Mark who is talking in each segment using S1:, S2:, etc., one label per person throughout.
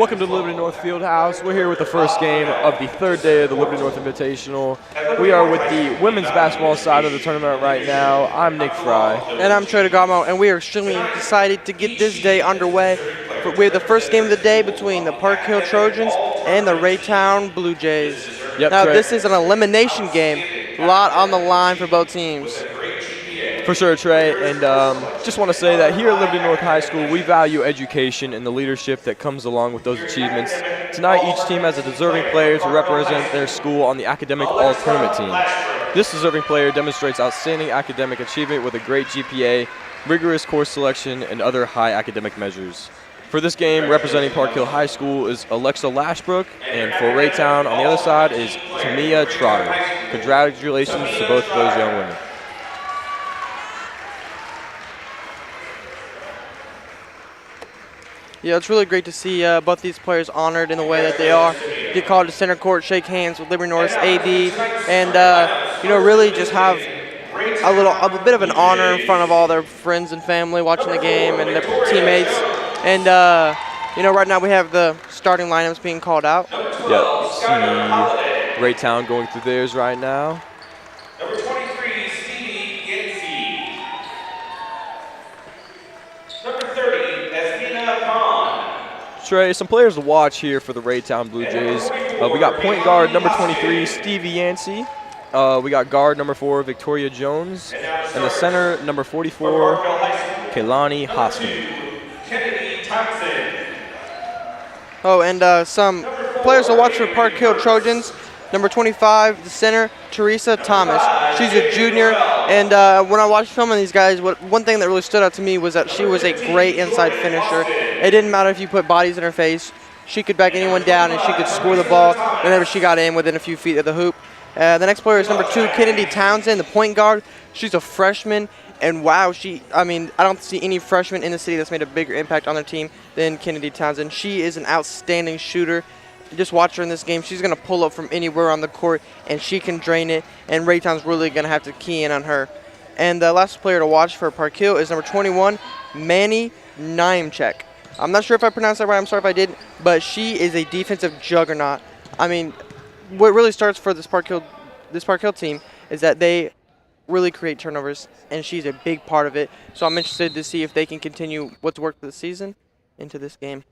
S1: Welcome to Liberty North Fieldhouse. We're here with the first game of the third day of the Liberty North Invitational. We are with the women's basketball side of the tournament right now. I'm Nick Fry.
S2: And I'm Trey DeGamo, and we are extremely excited to get this day underway. We have the first game of the day between the Park Hill Trojans and the Raytown Blue Jays. Now,
S1: Trey.
S2: This is an elimination game. A lot on the line for both teams.
S1: For sure, Trey, and just want to say that here at Liberty North High School, we value education and the leadership that comes along with those achievements. Tonight, each team has a deserving player to represent their school on the academic all-tournament team. This deserving player demonstrates outstanding academic achievement with a great GPA, rigorous course selection, and other high academic measures. For this game, representing Park Hill High School is Alexa Lashbrook, and for Raytown on the other side is Tamia Trotter. Congratulations to both of those young women.
S2: Yeah, it's really great to see both these players honored in the way that they are. Get called to center court, shake hands with Liberty North's AD, and really just have a bit of an honor in front of all their friends and family watching the game and their teammates. And right now we have the starting lineups being called out.
S1: Yeah, see Raytown going through theirs right now.
S3: Number 23, Stevie Yancey. Number 30, Esmina Khan.
S1: Trey, some players to watch here for the Raytown Blue Jays. We got point guard number 23, Stevie Yancey. We got guard number 4, Victoria Jones. And the center, number 44, Kaylani Hoskin.
S3: Kennedy Thompson.
S2: Oh, and some players to watch for Park Hill Trojans. Number 25, the center, Teresa Thomas. She's a junior, and when I watched film on these guys, one thing that really stood out to me was that she was a great inside finisher. It didn't matter if you put bodies in her face. She could back anyone down, and she could score the ball whenever she got in within a few feet of the hoop. The next player is number 2, Kennedy Townsend, the point guard. She's a freshman, and wow, I don't see any freshman in the city that's made a bigger impact on their team than Kennedy Townsend. She is an outstanding shooter. Just watch her in this game. She's going to pull up from anywhere on the court, and she can drain it, and Raytown's really going to have to key in on her. And the last player to watch for Park Hill is number 21, Manny Niemczek. I'm not sure if I pronounced that right. I'm sorry if I didn't, but she is a defensive juggernaut. What really starts for this Park Hill team is that they really create turnovers, and she's a big part of it. So I'm interested to see if they can continue what's worked for the season into this game.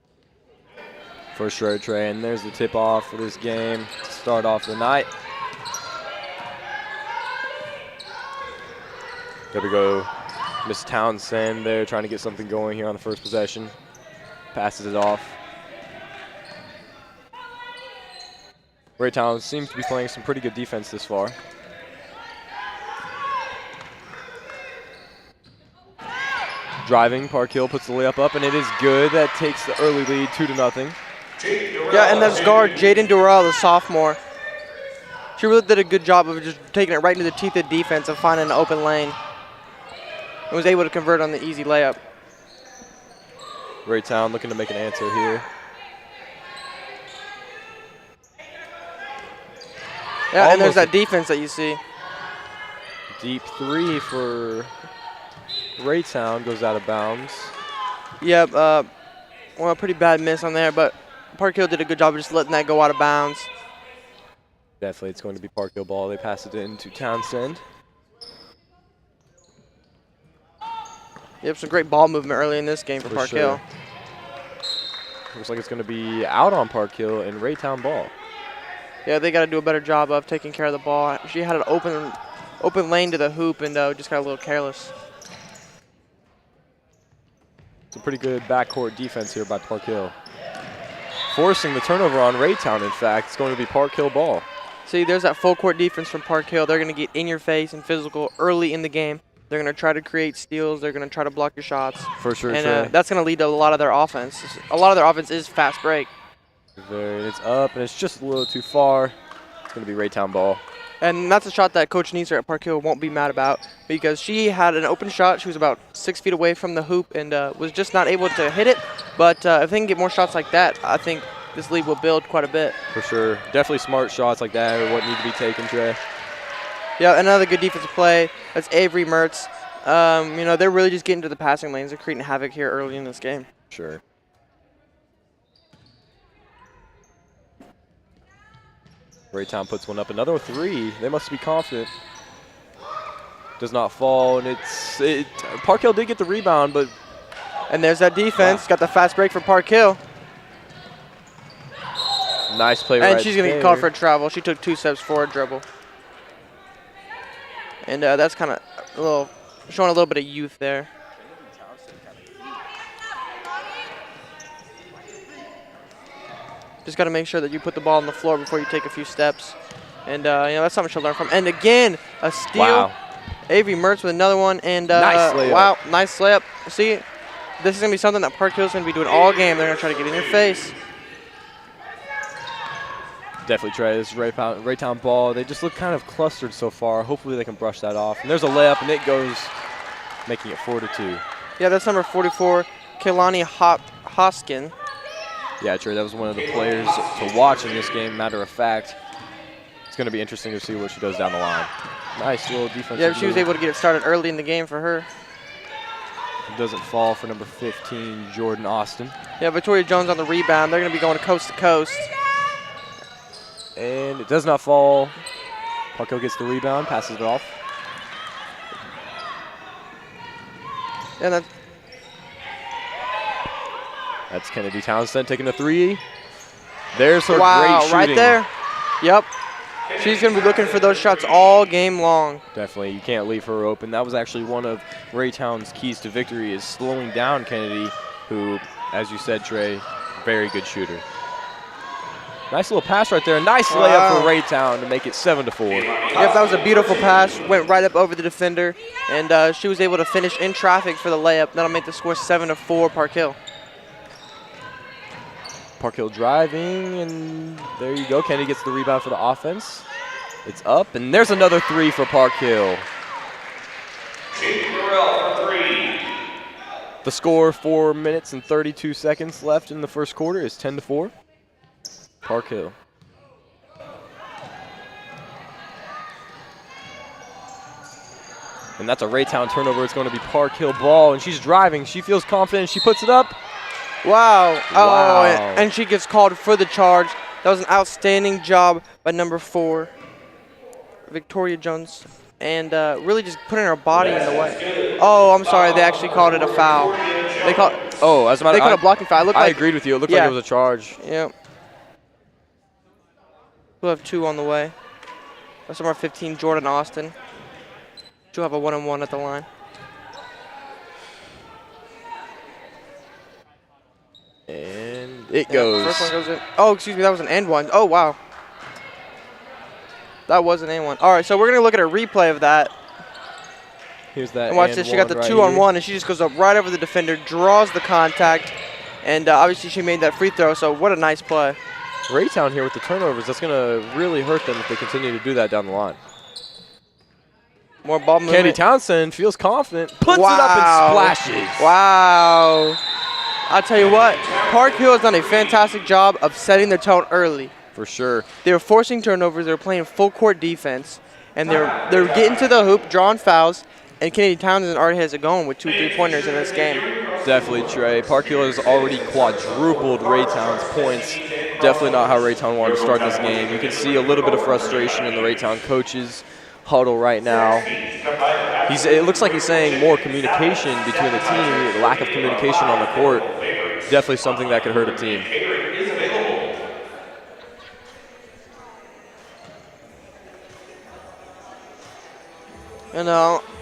S1: For sure, Trey, and there's the tip-off for this game to start off the night. There we go. Miss Townsend there trying to get something going here on the first possession. Passes it off. Raytown seems to be playing some pretty good defense this far. Driving, Park Hill puts the layup up, and it is good. That takes the early lead 2-0.
S2: Yeah, and that's guard Jaden Durrell, the sophomore. She really did a good job of just taking it right into the teeth of defense and finding an open lane. And was able to convert on the easy layup.
S1: Raytown looking to make an answer here.
S2: Yeah, and there's that defense that you see.
S1: Deep three for Raytown goes out of bounds.
S2: Yep, a pretty bad miss on there, but Park Hill did a good job of just letting that go out of bounds.
S1: Definitely, it's going to be Park Hill ball. They pass it into Townsend.
S2: Yep, some great ball movement early in this game for Park Hill.
S1: Looks like it's going to be out on Park Hill and Raytown ball.
S2: Yeah, they got to do a better job of taking care of the ball. She had an open lane to the hoop and just got a little careless.
S1: It's a pretty good backcourt defense here by Park Hill. Forcing the turnover on Raytown, in fact. It's going to be Park Hill ball.
S2: See, there's that full court defense from Park Hill. They're going to get in your face and physical early in the game. They're going to try to create steals. They're going to try to block your shots.
S1: For sure,
S2: and that's going to lead to a lot of their offense. A lot of their offense is fast break.
S1: It's up, and it's just a little too far. It's going to be Raytown ball.
S2: And that's a shot that Coach Neeser at Park Hill won't be mad about because she had an open shot. She was about 6 feet away from the hoop and was just not able to hit it. But if they can get more shots like that, I think this lead will build quite a bit.
S1: For sure. Definitely smart shots like that are what need to be taken, Trey.
S2: Yeah, another good defensive play. That's Avery Mertz. They're really just getting to the passing lanes. They're creating havoc here early in this game.
S1: Sure. Raytown puts one up, another 3. They must be confident. Does not fall, and Park Hill did get the rebound, but
S2: And there's that defense. Got the fast break for Park Hill.
S1: nice play
S2: And
S1: right
S2: she's going to
S1: there.
S2: get called for a travel. She took 2 steps forward dribble. And that's kind of showing a little bit of youth there. Just got to make sure that you put the ball on the floor before you take a few steps. And, that's something she'll learn from. And again, a steal.
S1: Wow.
S2: Avery Mertz with another one. And,
S1: Nice layup.
S2: wow, nice layup. See, this is going to be something that Park Hill's going to be doing all game. They're going to try to get in your face.
S1: Definitely try this Raytown ball. They just look kind of clustered so far. Hopefully they can brush that off. And there's a layup, and it goes, making it 4-2.
S2: Yeah, that's number 44, Kehlani Hoskin.
S1: Yeah, Trey, that was one of the players to watch in this game. Matter of fact, it's going to be interesting to see what she does down the line. Nice little defensive
S2: Yeah, she was
S1: move.
S2: able to get it started early in the game for her.
S1: It doesn't fall for number 15, Jordan Austin.
S2: Yeah, Victoria Jones on the rebound. They're going to be going coast to coast.
S1: And it does not fall. Park Hill gets the rebound, passes it off.
S2: And
S1: That's Kennedy Townsend taking a 3. There's her
S2: wow,
S1: great shooting.
S2: right there. Yep. She's going to be looking for those shots all game long.
S1: Definitely, you can't leave her open. That was actually one of Raytown's keys to victory, is slowing down Kennedy, who, as you said, Trey, very good shooter. Nice little pass right there. Nice layup for Raytown to make it 7-4.
S2: Yep, that was a beautiful pass. Went right up over the defender, and she was able to finish in traffic for the layup. That'll make the score 7-4 Park Hill.
S1: Park Hill driving, and there you go. Kennedy gets the rebound for the offense. It's up, and there's another 3 for Park Hill.
S3: Burrell for 3.
S1: The score, 4 minutes and 32 seconds left in the first quarter, is 10-4. Park Hill. And that's a Raytown turnover. It's going to be Park Hill ball, and she's driving. She feels confident. She puts it up.
S2: Wow.
S1: Wow.
S2: Oh, and she gets called for the charge. That was an outstanding job by number 4, Victoria Jones. And really just putting her body in the way. Oh, I'm sorry. They actually called it a foul. They called
S1: As a matter
S2: they called a blocking foul. It looked
S1: I
S2: like,
S1: agreed with you. It looked like it was a charge.
S2: Yep. We'll have 2 on the way. That's number 15, Jordan Austin. She'll have a 1-on-1 at the line.
S1: And it goes.
S2: First one goes in. Oh, excuse me, that was an end one. Oh, wow. That was an end one. All right, so we're going to look at a replay of that.
S1: Here's that.
S2: And watch this. She got the 2-on-1, and she just goes up right over the defender, draws the contact, and obviously she made that free throw, so what a nice play.
S1: Raytown here with the turnovers. That's going to really hurt them if they continue to do that down the line.
S2: More ball movement.
S1: Kennedy Townsend feels confident, puts it up and splashes.
S2: Wow. I'll tell you what, Park Hill has done a fantastic job of setting their tone early.
S1: For sure.
S2: They were forcing turnovers. They were playing full court defense, and they're getting to the hoop, drawing fouls, and Kennedy Townsend already has it going with 2 3-pointers in this game.
S1: Definitely, Trey. Park Hill has already quadrupled Raytown's points. Definitely not how Raytown wanted to start this game. You can see a little bit of frustration in the Raytown coaches' huddle right now. It looks like he's saying more communication between the team, lack of communication on the court. Definitely something that could hurt a team.
S2: And,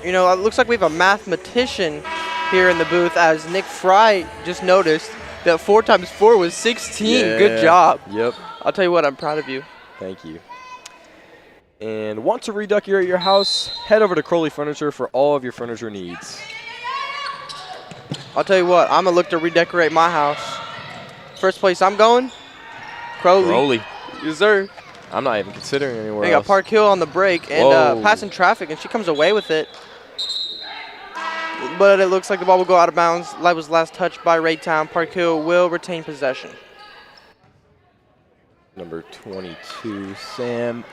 S2: it looks like we have a mathematician here in the booth, as Nick Fry just noticed that 4 times 4 was 16.
S1: Yeah.
S2: Good job.
S1: Yep.
S2: I'll tell you what, I'm proud of you.
S1: Thank you. And want to redecorate your house? Head over to Crowley Furniture for all of your furniture needs.
S2: I'll tell you what, I'm going to look to redecorate my house. First place I'm going, Crowley. Yes, sir.
S1: I'm not even considering anywhere
S2: They
S1: else.
S2: got Park Hill on the break and
S1: Whoa.
S2: passing traffic, and she comes away with it. But it looks like the ball will go out of bounds. That was last touched by Raytown. Park Hill will retain possession.
S1: Number 22, Sam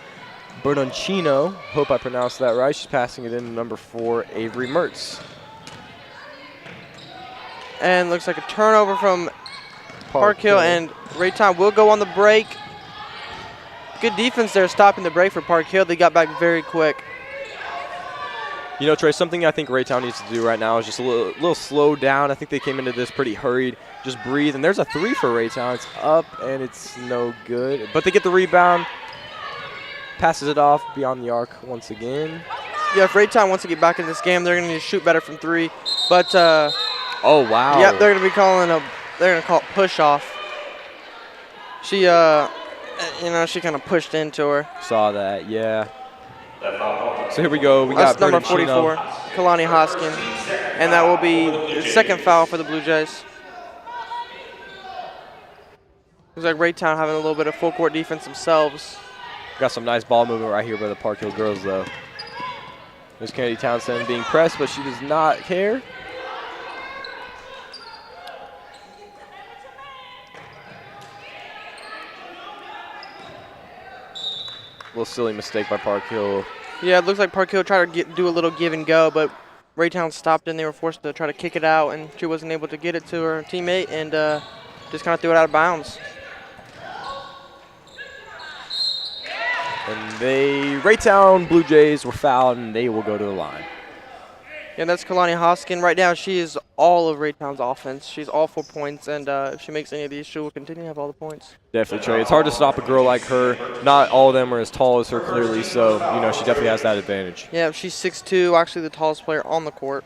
S1: Bertoncino. Hope I pronounced that right. She's passing it in to number 4, Avery Mertz.
S2: And looks like a turnover from Park Hill, and Raytown will go on the break. Good defense there stopping the break for Park Hill. They got back very quick.
S1: You know, Trey, something I think Raytown needs to do right now is just a little slow down. I think they came into this pretty hurried. Just breathe. And there's a 3 for Raytown. It's up, and it's no good. But they get the rebound. Passes it off beyond the arc once again.
S2: Yeah, if Raytown wants to get back in this game, they're going to need to shoot better from 3. But,
S1: oh, wow.
S2: yep, they're going to be calling they're going to call it push off. She, you know, she kind of pushed into her.
S1: Saw that, yeah. So here we go.
S2: That's number 44, Kalani Hoskin. And that will be the second foul for the Blue Jays. Looks like Raytown having a little bit of full court defense themselves.
S1: Got some nice ball movement right here by the Park Hill girls, though. There's Kennedy Townsend being pressed, but she does not care. Little silly mistake by Park Hill.
S2: Yeah, it looks like Park Hill tried to do a little give and go, but Raytown stopped and they were forced to try to kick it out, and she wasn't able to get it to her teammate and just kind of threw it out of bounds.
S1: And Raytown Blue Jays were fouled, and they will go to the line.
S2: Yeah, that's Kalani Hoskin. Right now, she is all of Raytown's offense. She's all 4 points, and if she makes any of these, she will continue to have all the points.
S1: Definitely, Trey. It's hard to stop a girl like her. Not all of them are as tall as her, clearly, so, you know, she definitely has that advantage.
S2: Yeah, she's 6'2", actually the tallest player on the court.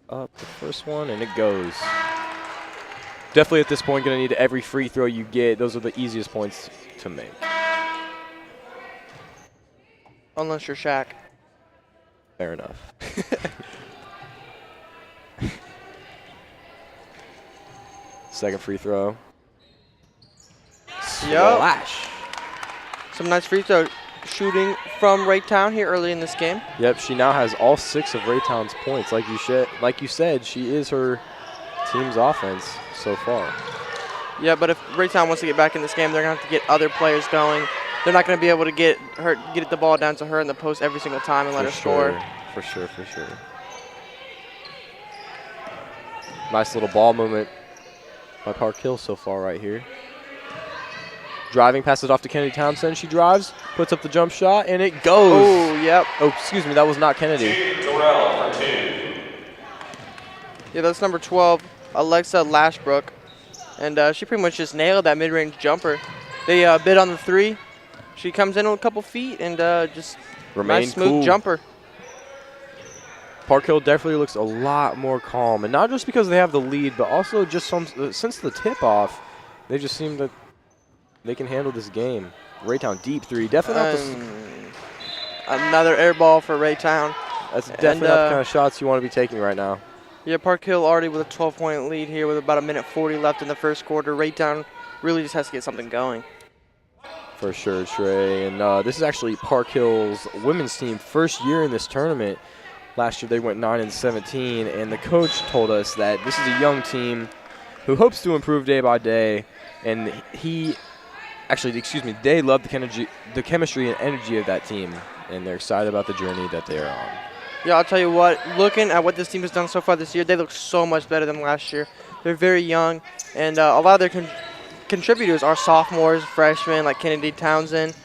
S1: Up the first one, and it goes. Definitely at this point, going to need every free throw you get. Those are the easiest points to make.
S2: Unless you're Shaq.
S1: Fair enough. Second free throw. Splash.
S2: Some nice free throw shooting from Raytown here early in this game.
S1: Yep, she now has all 6 of Raytown's points. Like you said, she is her team's offense so far.
S2: Yeah, but if Raytown wants to get back in this game, they're going to have to get other players going. They're not going to be able to get the ball down to her in the post every single time and let her score.
S1: For sure. Nice little ball movement by Park Hill so far right here. Driving, passes it off to Kennedy Townsend. She drives, puts up the jump shot, and it goes.
S2: Oh, yep.
S1: Oh, excuse me, that was not Kennedy.
S2: Yeah, that's number 12, Alexa Lashbrook. And she pretty much just nailed that mid-range jumper. They bid on the 3. She comes in a couple feet and just nice smooth
S1: cool.
S2: jumper.
S1: Park Hill definitely looks a lot more calm, and not just because they have the lead, but also just since the tip-off, they just seem that they can handle this game. Raytown deep 3, definitely not
S2: another air ball for Raytown.
S1: that's definitely not the kind of shots you want to be taking right now.
S2: Yeah, Park Hill already with a 12-point lead here with about 1:40 left in the first quarter. Raytown really just has to get something going.
S1: For sure, Trey. And this is actually Park Hill's women's team first year in this tournament. Last year they went 9-17, and the coach told us that this is a young team who hopes to improve day by day. And they love the chemistry and energy of that team, and they're excited about the journey that they are on.
S2: Yeah, I'll tell you what, looking at what this team has done so far this year, they look so much better than last year. They're very young, and a lot of their contributors are sophomores, freshmen, like Kennedy Townsend.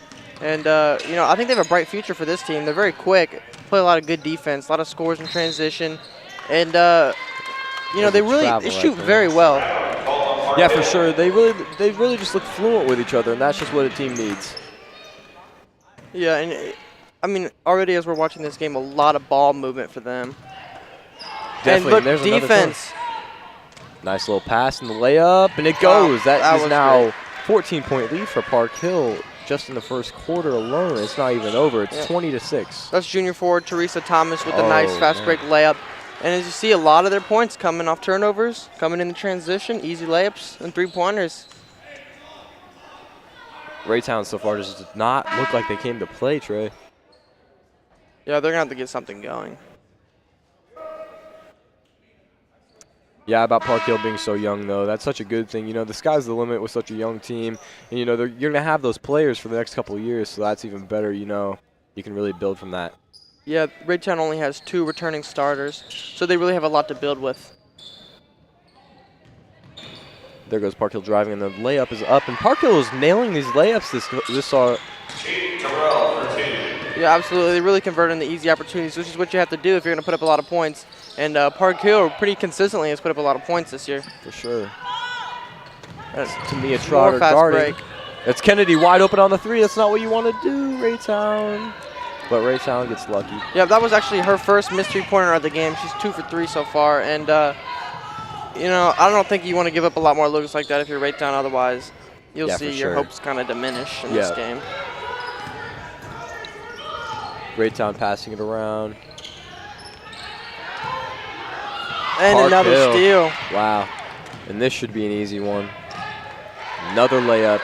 S2: And, you know, I think they have a bright future for this team. They're very quick, play a lot of good defense, a lot of scores in transition. And, you know, they shoot very well.
S1: Yeah, for sure. They really just look fluent with each other, and that's just what a team needs.
S2: Yeah, and I mean, already as we're watching this game, a lot of ball movement for them.
S1: Definitely.
S2: And look, defense.
S1: Nice little pass and the layup, and it goes. That is now 14-point lead for Park Hill just in the first quarter alone. It's not even over. It's 20-6.
S2: That's junior forward Teresa Thomas with a nice fast break layup. And as you see, a lot of their points coming off turnovers, coming in the transition, easy layups, and three-pointers.
S1: Raytown so far just does not look like they came to play, Trey.
S2: Yeah, they're going to have to get something going.
S1: Yeah, about Park Hill being so young, though. That's such a good thing. You know, the sky's the limit with such a young team. And, you know, you're going to have those players for the next couple of years, so that's even better. You know, you can really build from that.
S2: Yeah, Raytown only has 2 returning starters, so they really have a lot to build with.
S1: There goes Park Hill driving, and the layup is up. And Park Hill is nailing these layups this
S3: Terrell for 2.
S2: Yeah, absolutely. They really convert into easy opportunities, which is what you have to do if you're going to put up a lot of points. And Park Hill pretty consistently has put up a lot of points this year.
S1: For sure. That's, to me, a Trotter
S2: More fast
S1: guarding.
S2: break.
S1: That's Kennedy wide open on the 3. That's not what you want to do, Raytown. But Raytown gets lucky.
S2: Yeah, that was actually her first missed three-pointer of the game. She's 2 for 3 so far. And, you know, I don't think you want to give up a lot more looks like that if you're Raytown. Otherwise, you'll see your hopes kind of diminish in this game.
S1: Raytown passing it around.
S2: And
S1: Park
S2: another
S1: Hill.
S2: steal.
S1: Wow. And this should be an easy one. Another layup.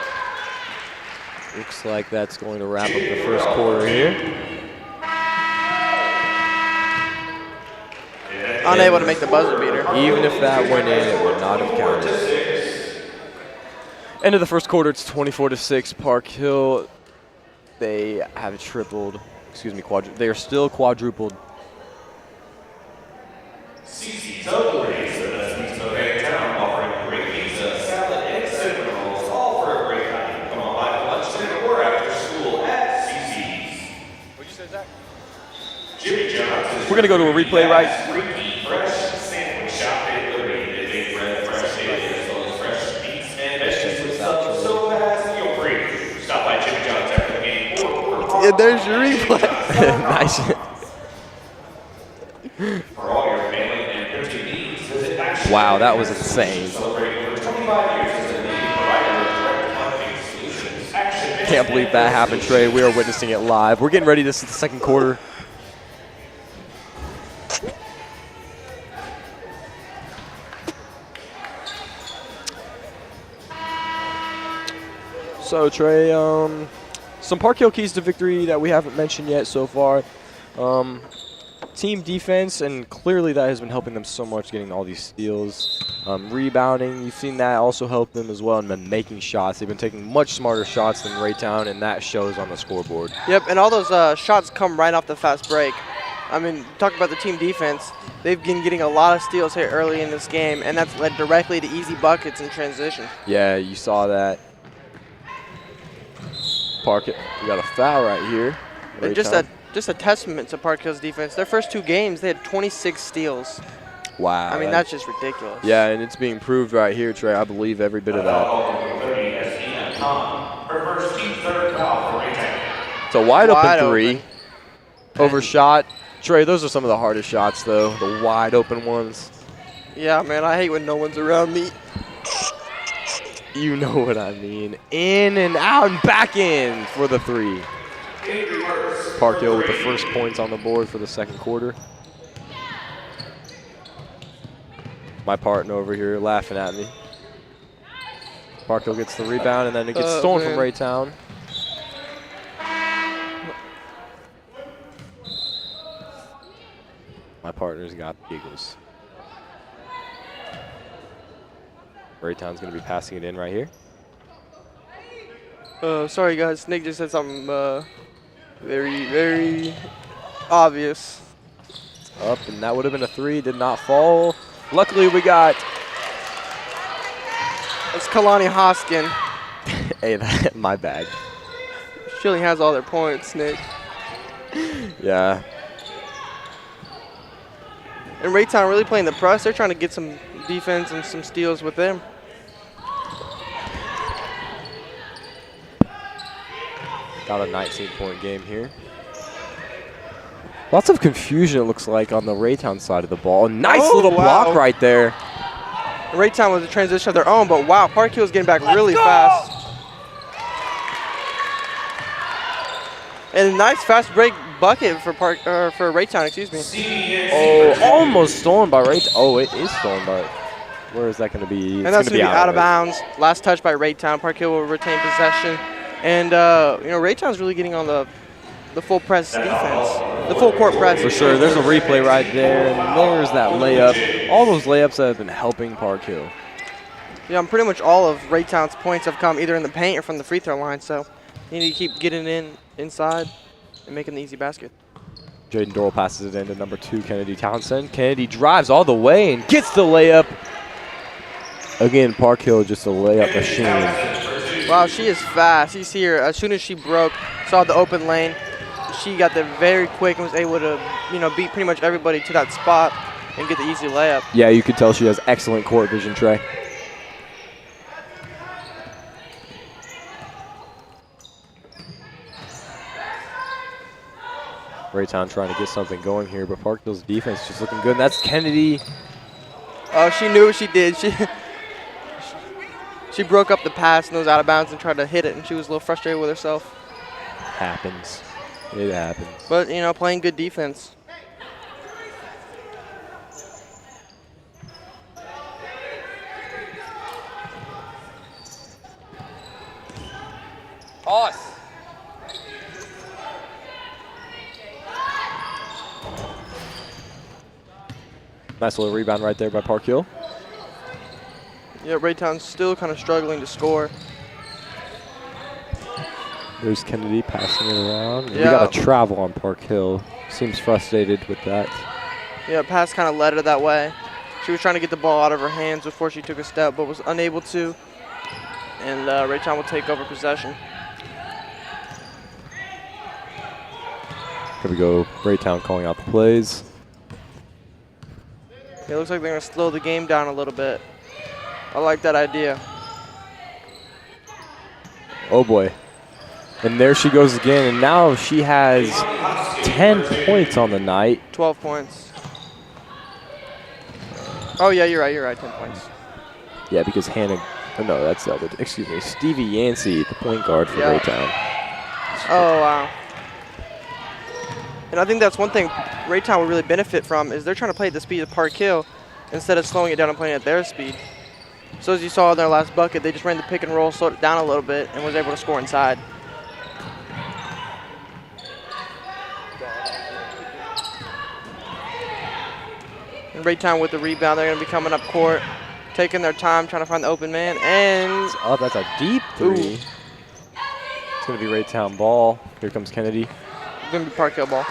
S1: Looks like that's going to wrap up the first quarter here.
S2: Unable to make the buzzer beater.
S1: Even if that went in, it would not have counted. End of the first quarter, it's 24-6. Park Hill, they have tripled. Excuse me, they are still quadrupled.
S3: CC's Double Race, the best pizza in Raytown, offering great pizza, salad, and cinnamon rolls, all for a great time. Come on by for lunch, dinner, or after school at CC's.
S2: What'd you say, Zach?
S3: Jimmy John's.
S1: We're going to go to a replay, right?
S3: Freaky fresh sandwich shop in Liberty. They make bread, fresh daily, as well as fresh meats and veggies. So fast, you'll free. Stop by Jimmy John's after the game.
S2: Yeah, there's your replay.
S1: Nice.
S3: For all your family and printing needs, visit Action.
S1: Wow, that was insane.
S3: Celebrating over 25 years as a leading provider of direct marketing solutions. Action.
S1: Can't believe that happened, Trey. We are witnessing it live. We're getting ready. This is the second quarter. So, Trey, some Park Hill keys to victory that we haven't mentioned yet so far. Team defense, and clearly that has been helping them so much, getting all these steals. Rebounding, you've seen that also help them as well, and been making shots. They've been taking much smarter shots than Raytown, and that shows on the scoreboard.
S2: Yep, and all those shots come right off the fast break. I mean, talk about the team defense. They've been getting a lot of steals here early in this game, and that's led directly to easy buckets in transition.
S1: Yeah, you saw that. Park it. We got a foul right here.
S2: And just a testament to Park Hill's defense. Their first 2 games, they had 26 steals.
S1: Wow.
S2: I mean, that's just ridiculous.
S1: Yeah, and it's being proved right here, Trey. I believe every bit of that.
S3: Her first team third foul for Raytown.
S1: It's a wide open
S2: Open.
S1: 3. Overshot. Trey, those are some of the hardest shots, though. The wide open ones.
S2: Yeah, man, I hate when no one's around me.
S1: You know what I mean. In and out and back in for the 3. Park Hill with the first points on the board for the second quarter. My partner over here laughing at me. Park Hill gets the rebound, and then it gets stolen from Raytown. My partner's got the Eagles. Raytown's going to be passing it in right here.
S2: Sorry, guys. Nick just said something very, very obvious.
S1: Up, and that would have been a 3. Did not fall. Luckily, we got...
S2: It's Kalani Hoskin.
S1: Hey, my bad.
S2: She only has all their points, Nick.
S1: Yeah.
S2: And Raytown really playing the press. They're trying to get some defense and some steals with them.
S1: Got a 19-point game here. Lots of confusion, it looks like, on the Raytown side of the ball. Nice little block right there.
S2: Raytown was a transition of their own, but wow, Park Hill's getting back really fast. And a nice fast break bucket for Raytown, excuse me.
S1: Oh, almost stolen by Raytown. Oh, it is stolen by. Where is that going to be?
S2: And that's going to be out of bounds. Last touch by Raytown. Park Hill will retain possession. And, you know, Raytown's really getting on the full press defense, the full court press.
S1: For sure. There's a replay right there, and there's that layup. All those layups that have been helping Park Hill.
S2: Yeah, pretty much all of Raytown's points have come either in the paint or from the free throw line, so you need to keep getting inside and making the easy basket.
S1: Jaden Dorrell passes it into number 2, Kennedy Townsend. Kennedy drives all the way and gets the layup. Again, Park Hill just a layup machine.
S2: Wow, she is fast. You see her as soon as she broke, saw the open lane. She got there very quick and was able to, beat pretty much everybody to that spot and get the easy layup.
S1: Yeah, you can tell she has excellent court vision, Trey. Raytown trying to get something going here, but Park Hill's defense just looking good. And that's Kennedy.
S2: Oh, she knew what she did. She broke up the pass and was out of bounds and tried to hit it, and she was a little frustrated with herself.
S1: Happens. It happens.
S2: But, playing good defense.
S1: Toss. Nice little rebound right there by Park Hill.
S2: Yeah, Raytown's still kind of struggling to score.
S1: There's Kennedy passing it around.
S2: Yeah.
S1: We got a travel on Park Hill. Seems frustrated with that.
S2: Yeah, pass kind of led her that way. She was trying to get the ball out of her hands before she took a step, but was unable to. And Raytown will take over possession.
S1: Here we go. Raytown calling out the plays.
S2: It looks like they're going to slow the game down a little bit. I like that idea.
S1: Oh, boy. And there she goes again, and now she has 10 points on the night.
S2: 12 points. Oh, yeah, you're right, 10 points.
S1: Yeah, because Hannah, oh no, that's the other, excuse me, Stevie Yancey, the point guard for Raytown.
S2: Oh, wow. And I think that's one thing Raytown will really benefit from is they're trying to play at the speed of Park Hill instead of slowing it down and playing at their speed. So as you saw in their last bucket, they just ran the pick and roll, slowed it down a little bit, and was able to score inside. And Raytown with the rebound, they're going to be coming up court, taking their time, trying to find the open man, and
S1: Oh, that's a deep three.
S2: Ooh.
S1: It's going to be Raytown ball. Here comes Kennedy.
S2: going to be Park Hill ball.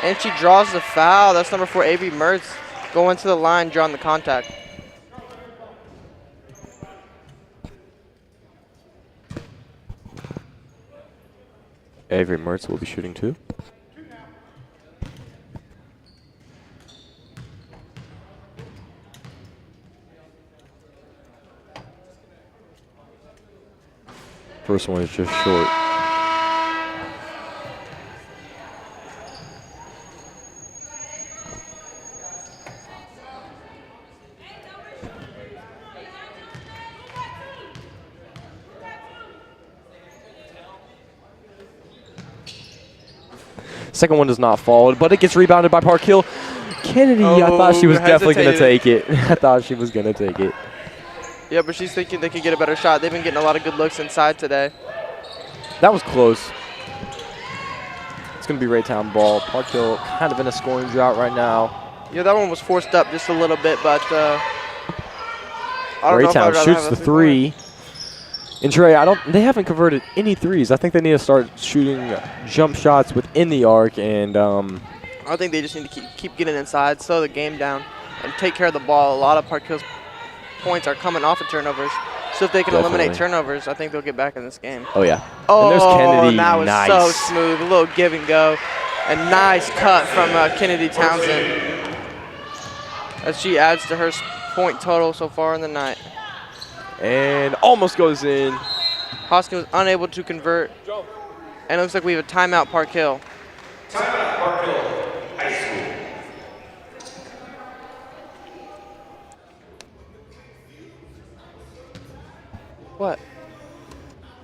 S2: And she draws the foul. That's number 4, Avery Mertz, going to the line, drawing the contact.
S1: Avery Mertz will be shooting too. First one is just short. Second one does not fall, but it gets rebounded by Park Hill. Kennedy, I thought she was definitely going to take it. I thought she was going to take it.
S2: Yeah, but she's thinking they could get a better shot. They've been getting a lot of good looks inside today.
S1: That was close. It's going to be Raytown ball. Park Hill kind of in a scoring drought right now.
S2: Yeah, that one was forced up just a little bit, but I don't know if I'd
S1: Raytown
S2: rather
S1: shoots
S2: have
S1: the
S2: a
S1: three. And Trey, they haven't converted any threes. I think they need to start shooting jump shots within the arc, and
S2: I think they just need to keep getting inside, slow the game down, and take care of the ball. A lot of Park Hill's points are coming off of turnovers. So if they can eliminate turnovers, I think they'll get back in this game.
S1: Oh, yeah.
S2: Oh,
S1: and there's Kennedy.
S2: that was
S1: nice.
S2: so smooth. A little give and go. A nice cut from Kennedy Townsend as she adds to her point total so far in the night.
S1: And almost goes in.
S2: Hoskins was unable to convert. And it looks like we have a timeout, Park Hill.
S3: Timeout, Park Hill High School.
S2: What?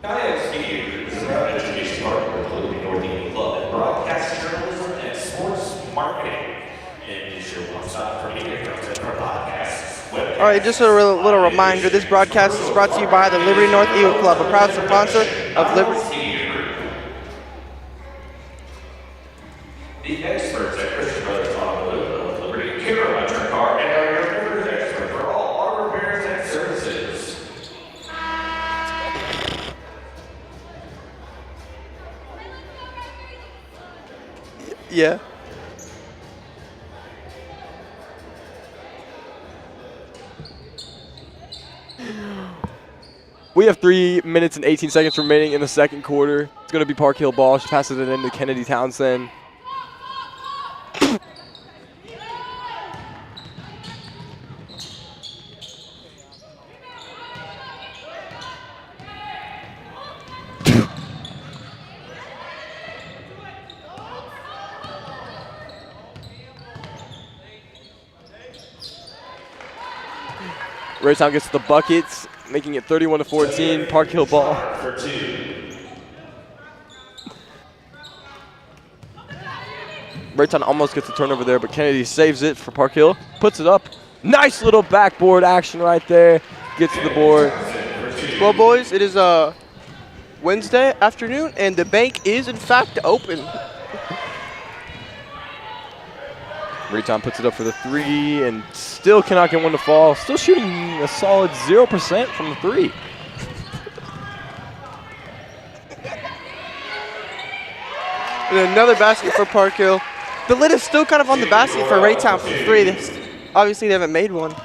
S3: IS Media Group is a proud education partner of the Liberty North Evening Club in broadcast journalism and sports marketing. And is your one-stop for media content for podcasts, webcasts.
S2: All right, just a little reminder. This broadcast is brought to you by the Liberty North Eagle Club, a proud sponsor of Liberty.
S3: Media Group. The experts at Christian Brothers Automotive of Liberty care about your car and are your members expert for all auto repairs and services.
S2: Yeah.
S1: We have 3 minutes and 18 seconds remaining in the second quarter. It's going to be Park Hill ball. She passes it into Kennedy Townsend. Raytown gets the buckets, making it 31-14. Park Hill ball.
S3: For 2.
S1: Raytown almost gets a turnover there, but Kennedy saves it for Park Hill. Puts it up. Nice little backboard action right there. Gets to the board.
S2: Well, boys, it is Wednesday afternoon, and the bank is in fact open.
S1: Raytown puts it up for the 3 and still cannot get one to fall. Still shooting a solid 0% from the 3.
S2: And another basket for Park Hill. The lid is still kind of on the basket for Raytown from 3. Obviously, they haven't made one.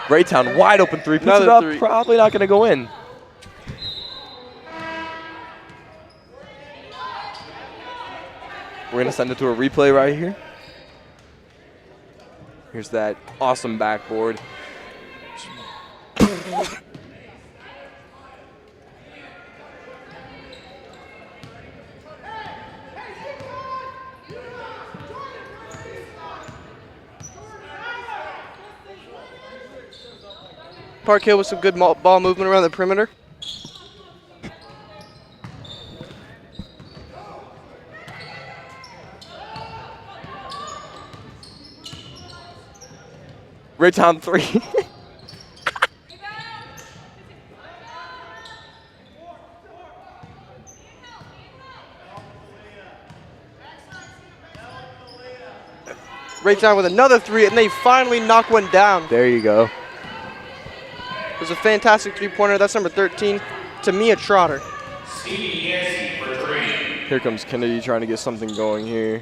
S1: Raytown wide open 3. Puts
S2: Another
S1: it up.
S2: 3.
S1: Probably not going to go in. We're going to send it to a replay right here. Here's that awesome backboard.
S2: Park Hill with some good ball movement around the perimeter.
S1: Raytown 3.
S2: Raytown with another 3, and they finally knock one down.
S1: There you go.
S2: It was a fantastic 3-pointer. That's number 13, Tamia Trotter.
S3: Stevie Yancey for 3.
S1: Here comes Kennedy trying to get something going here.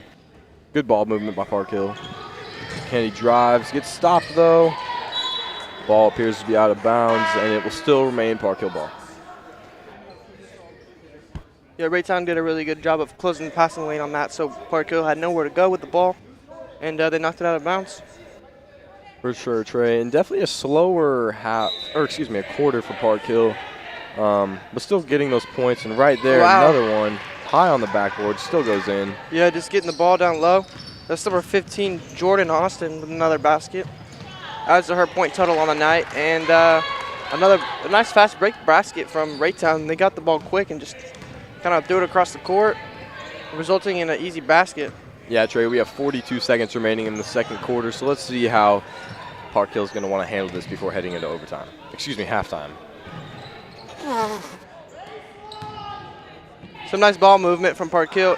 S1: Good ball movement by Park Hill. Kennedy drives, gets stopped though. Ball appears to be out of bounds, and it will still remain Park Hill ball.
S2: Yeah, Raytown did a really good job of closing the passing lane on that, so Park Hill had nowhere to go with the ball, and they knocked it out of bounds.
S1: For sure, Trey, and definitely a slower quarter for Park Hill, but still getting those points. And right there, another one high on the backboard, still goes in.
S2: Yeah, just getting the ball down low. That's number 15, Jordan Austin, with another basket. Adds to her point total on the night, and a nice fast break basket from Raytown. They got the ball quick and just kind of threw it across the court, resulting in an easy basket.
S1: Yeah, Trey, we have 42 seconds remaining in the second quarter, so let's see how Park Hill's going to want to handle this before heading into overtime. Excuse me, halftime.
S2: Some nice ball movement from Park Hill,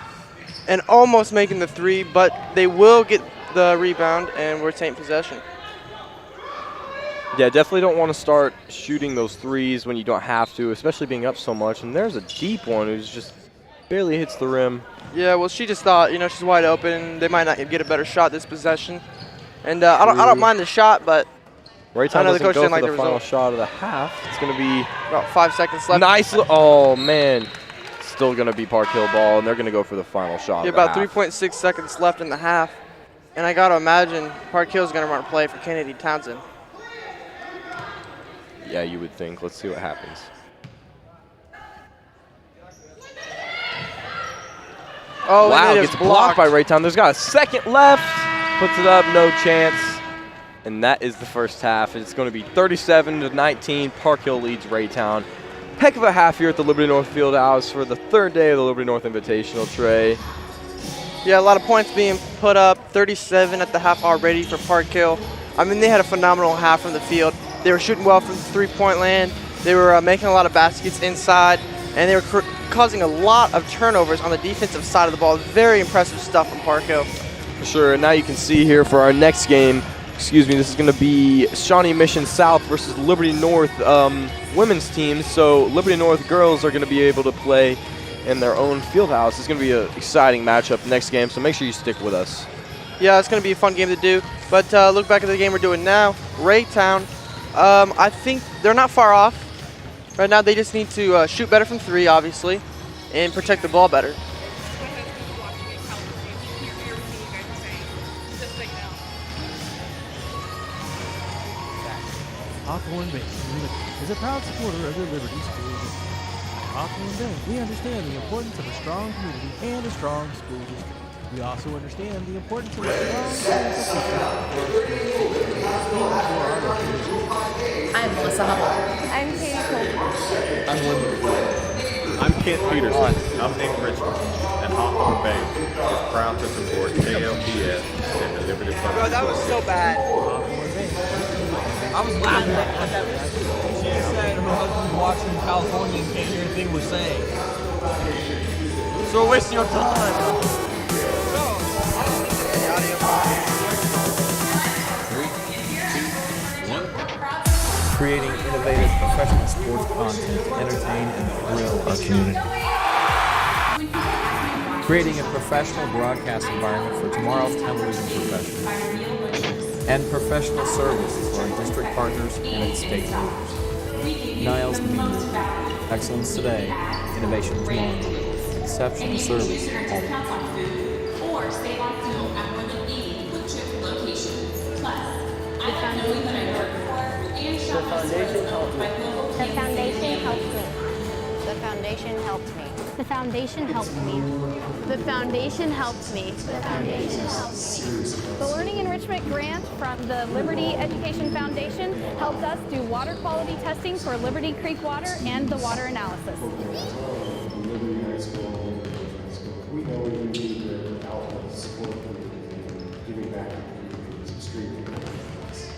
S2: and almost making the 3, but they will get the rebound and retain possession.
S1: Yeah, definitely don't want to start shooting those 3s when you don't have to, especially being up so much. And there's a deep one who's just barely hits the rim.
S2: Yeah, well, she just thought, she's wide open. They might not get a better shot this possession. And I don't mind the shot, but
S1: Raytown doesn't
S2: coach
S1: go
S2: didn't
S1: for
S2: like
S1: the
S2: the
S1: final
S2: result.
S1: shot of the half. It's going to be
S2: About 5 seconds left.
S1: nice. Oh, man. Still going to be Park Hill ball, and they're going to go for the final shot
S2: Yeah,
S1: of the
S2: about
S1: half.
S2: 3.6 seconds left in the half. And I got to imagine Park Hill's going to run a play for Kennedy Townsend.
S1: Yeah, you would think. Let's see what happens.
S2: Oh,
S1: Wow,
S2: and it
S1: gets
S2: is
S1: blocked by Raytown. There's got a second left. Puts it up, no chance. And that is the first half. It's going to be 37-19. Park Hill leads Raytown. Heck of a half here at the Liberty North Fieldhouse for the third day of the Liberty North Invitational, Trey.
S2: Yeah, a lot of points being put up. 37 at the half already for Park Hill. I mean, they had a phenomenal half from the field. They were shooting well from three-point land. They were making a lot of baskets inside, and they were causing a lot of turnovers on the defensive side of the ball. Very impressive stuff from Park Hill.
S1: For sure. And now you can see here for our next game, this is going to be Shawnee Mission South versus Liberty North women's team. So Liberty North girls are going to be able to play in their own field house. It's going to be an exciting matchup next game, so make sure you stick with us.
S2: Yeah, it's going to be a fun game to do. But look back at the game we're doing now. Raytown, I think they're not far off. Right now they just need to shoot better from 3, obviously, and protect the ball better.
S4: Hawthorne Bank is a proud supporter of the Liberty School District. Hawthorne Bank, we understand the importance of a strong community and a strong school district. We also understand the importance of a strong school district.
S5: I'm Melissa Hubble.
S6: I'm Katie Cole.
S7: I'm Linwood. I'm Kent Peterson. I'm Nick Richmond. And Hawthorne Bank is proud to support KLPS and the Liberty Public.
S2: Bro, that was so bad.
S8: I was laughing at that. She said her husband's watching in California and can't hear anything we're saying. So we're wasting your time.
S9: Creating innovative professional sports content to entertain and thrill our community. Creating a professional broadcast environment for tomorrow's television professionals. And professional service for our district partners and its stakeholders. Niles Media. Excellence today, innovation tomorrow. Exceptional service always.
S5: Or save on fuel at more than 80 blue chip locations. Plus, I like knowing that I work for and shop at stores owned by global
S6: The foundation helped me.
S10: The foundation helped me.
S6: The foundation helped me.
S10: The foundation helped me.
S6: The foundation helped me.
S11: The Learning Enrichment Grant from the Liberty Education Foundation helped us do water quality testing for Liberty Creek water and the water analysis.
S12: We know we need to outlet support for the community. Giving back to the community is extremely important for us.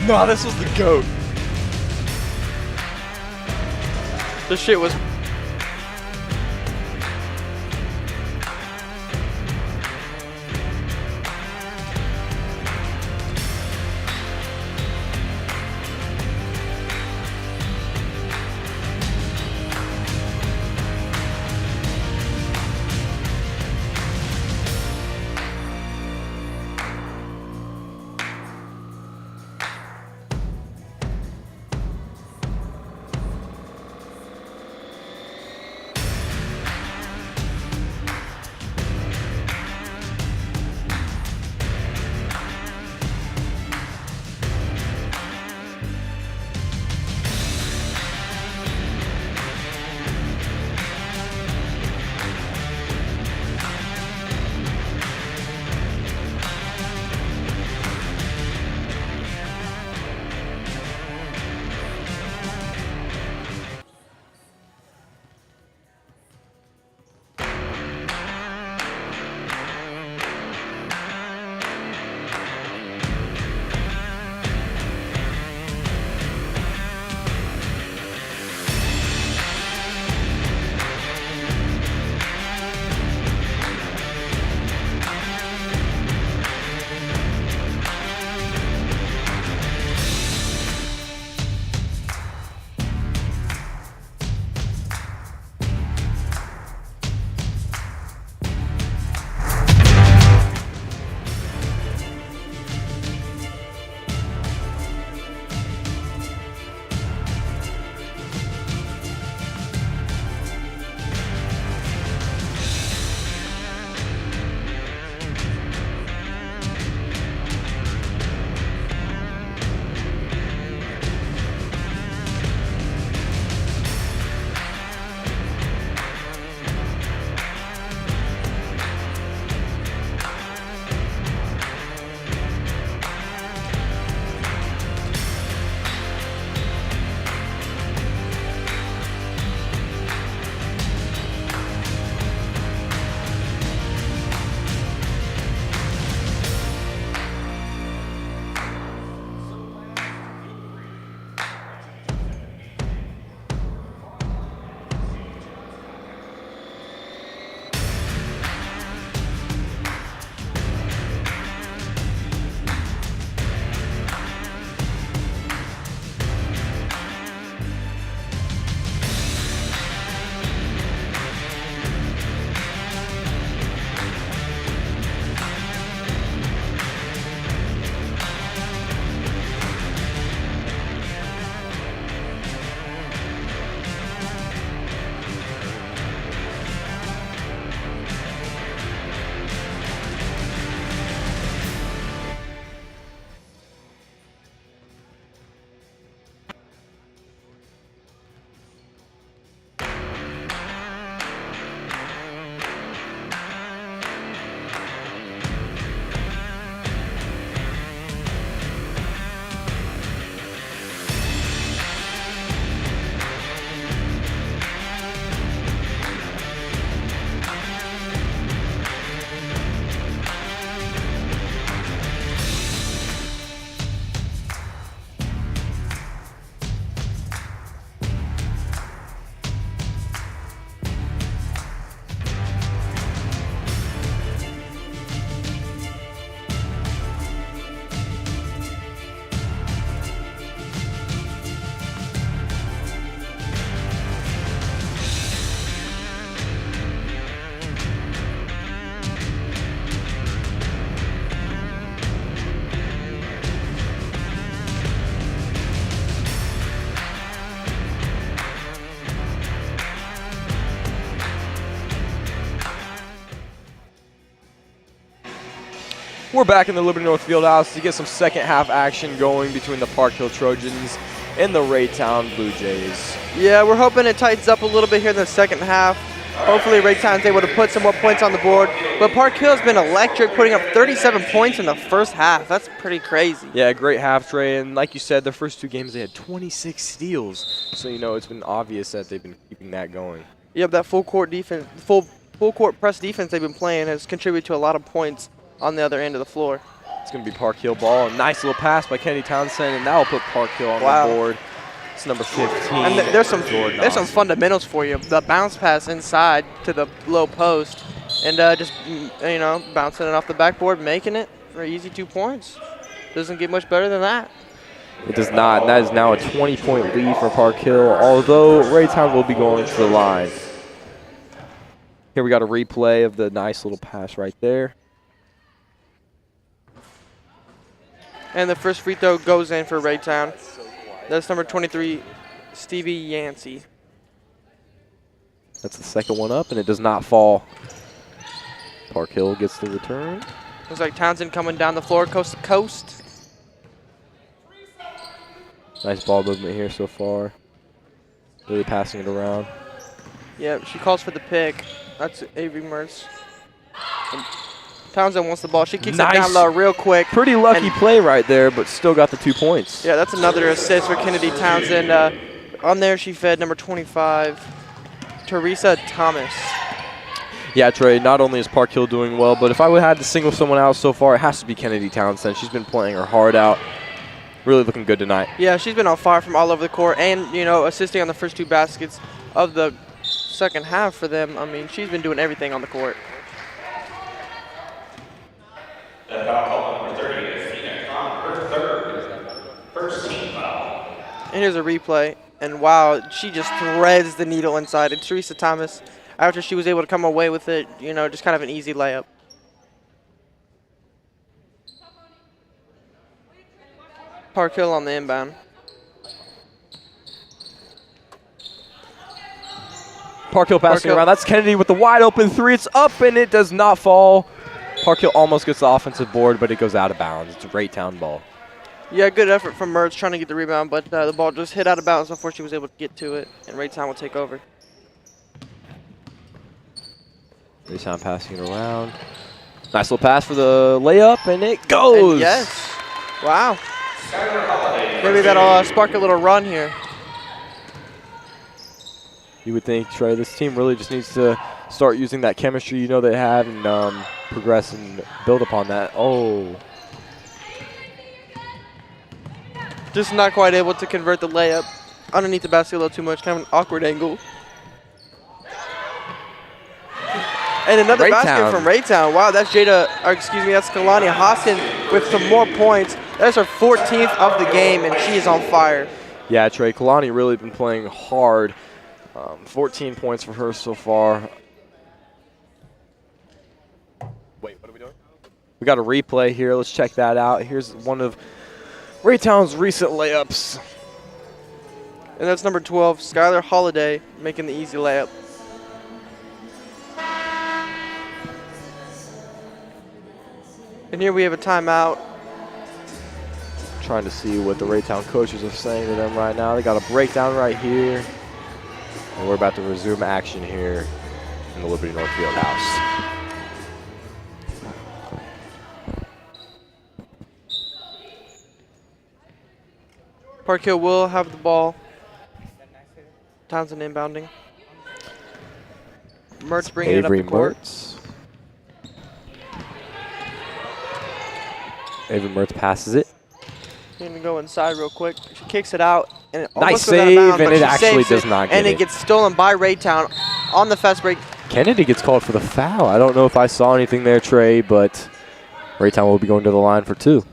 S1: No, this was the GOAT.
S2: This shit was
S1: We're back in the Liberty North Fieldhouse to get some second half action going between the Park Hill Trojans and the Raytown Blue Jays.
S2: Yeah, we're hoping it tightens up a little bit here in the second half. Hopefully Raytown's able to put some more points on the board. But Park Hill's been electric, putting up 37 points in the first half. That's pretty crazy.
S1: Yeah, great half, Trey. And like you said, their first 2 games they had 26 steals. So, you know, it's been obvious that they've been keeping that going.
S2: Yep, that full court defense, full court press defense they've been playing has contributed to a lot of points on the other end of the floor.
S1: It's going to be Park Hill ball. A nice little pass by Kennedy Townsend, and that will put Park Hill on the board. It's number 15.
S2: And there's some fundamentals for you. The bounce pass inside to the low post, and just bouncing it off the backboard, making it for easy 2 points. Doesn't get much better than that.
S1: It does not. And that is now a 20-point lead for Park Hill, although Raytown will be going to the line. Here we got a replay of the nice little pass right there.
S2: And the first free throw goes in for Raytown. That's number 23, Stevie Yancey.
S1: That's the second one up, and it does not fall. Park Hill gets the return.
S2: Looks like Townsend coming down the floor coast to coast.
S1: Nice ball movement here so far. Really passing it around.
S2: Yep, she calls for the pick. That's Avery Mertz. And Townsend wants the ball. She kicks it down low real quick.
S1: Pretty lucky play right there, but still got the 2 points.
S2: Yeah, that's another assist for Kennedy Townsend. On there, she fed number 25, Teresa Thomas.
S1: Yeah, Trey, not only is Park Hill doing well, but if I would have had to single someone out so far, it has to be Kennedy Townsend. She's been playing her heart out. Really looking good tonight.
S2: Yeah, she's been on fire from all over the court and, assisting on the first 2 baskets of the second half for them. I mean, she's been doing everything on the court.
S3: That foul call number 30 is Tina Khan, her first team foul.
S2: And here's a replay. And wow, she just threads the needle inside. And Teresa Thomas, after she was able to come away with it, just kind of an easy layup. Park Hill on the inbound.
S1: Park Hill passing around. That's Kennedy with the wide open 3. It's up, and it does not fall. Park Hill almost gets the offensive board, but it goes out of bounds. It's a Raytown ball.
S2: Yeah, good effort from Mertz trying to get the rebound, but the ball just hit out of bounds before she was able to get to it, and Raytown will take over.
S1: Raytown passing it around. Nice little pass for the layup, and it goes.
S2: And yes. Wow. Maybe that'll spark a little run here.
S1: You would think, Trey, this team really just needs to start using that chemistry they have and progress and build upon that. Oh.
S2: Just not quite able to convert the layup underneath the basket a little too much. Kind of an awkward angle. And another basket from Raytown. Wow, that's that's Kalani Hoskin with some more points. That's her 14th of the game, and she is on fire.
S1: Yeah, Trey, Kalani really been playing hard. 14 points for her so far. Wait, what are we doing? We got a replay here. Let's check that out. Here's one of Raytown's recent layups.
S2: And that's number 12, Skylar Holiday, making the easy layup. And here we have a timeout.
S1: Trying to see what the Raytown coaches are saying to them right now. They got a breakdown right here. And we're about to resume action here in the Liberty North Fieldhouse.
S2: Park Hill will have the ball. Townsend inbounding. Mertz bringing it up the court.
S1: Avery Mertz passes it.
S2: Going to go inside real quick. She kicks it out. And it
S1: Nice
S2: almost goes out of
S1: save,
S2: bounds,
S1: and
S2: but
S1: it
S2: she
S1: actually
S2: saves
S1: does not get
S2: and
S1: it.
S2: it gets stolen by Raytown on the fast break.
S1: Kennedy gets called for the foul. I don't know if I saw anything there, Trey, but Raytown will be going to the line for 2.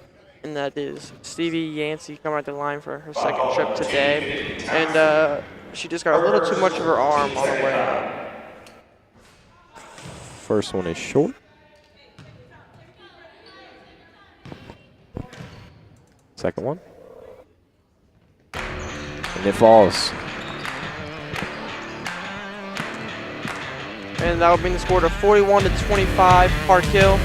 S2: And that is Stevie Yancey coming out the line for her second trip today. And she just got a little too much of her arm on the way out.
S1: First one is short. Second one. And it falls.
S2: And that will bring the score to 41-25, Park Hill.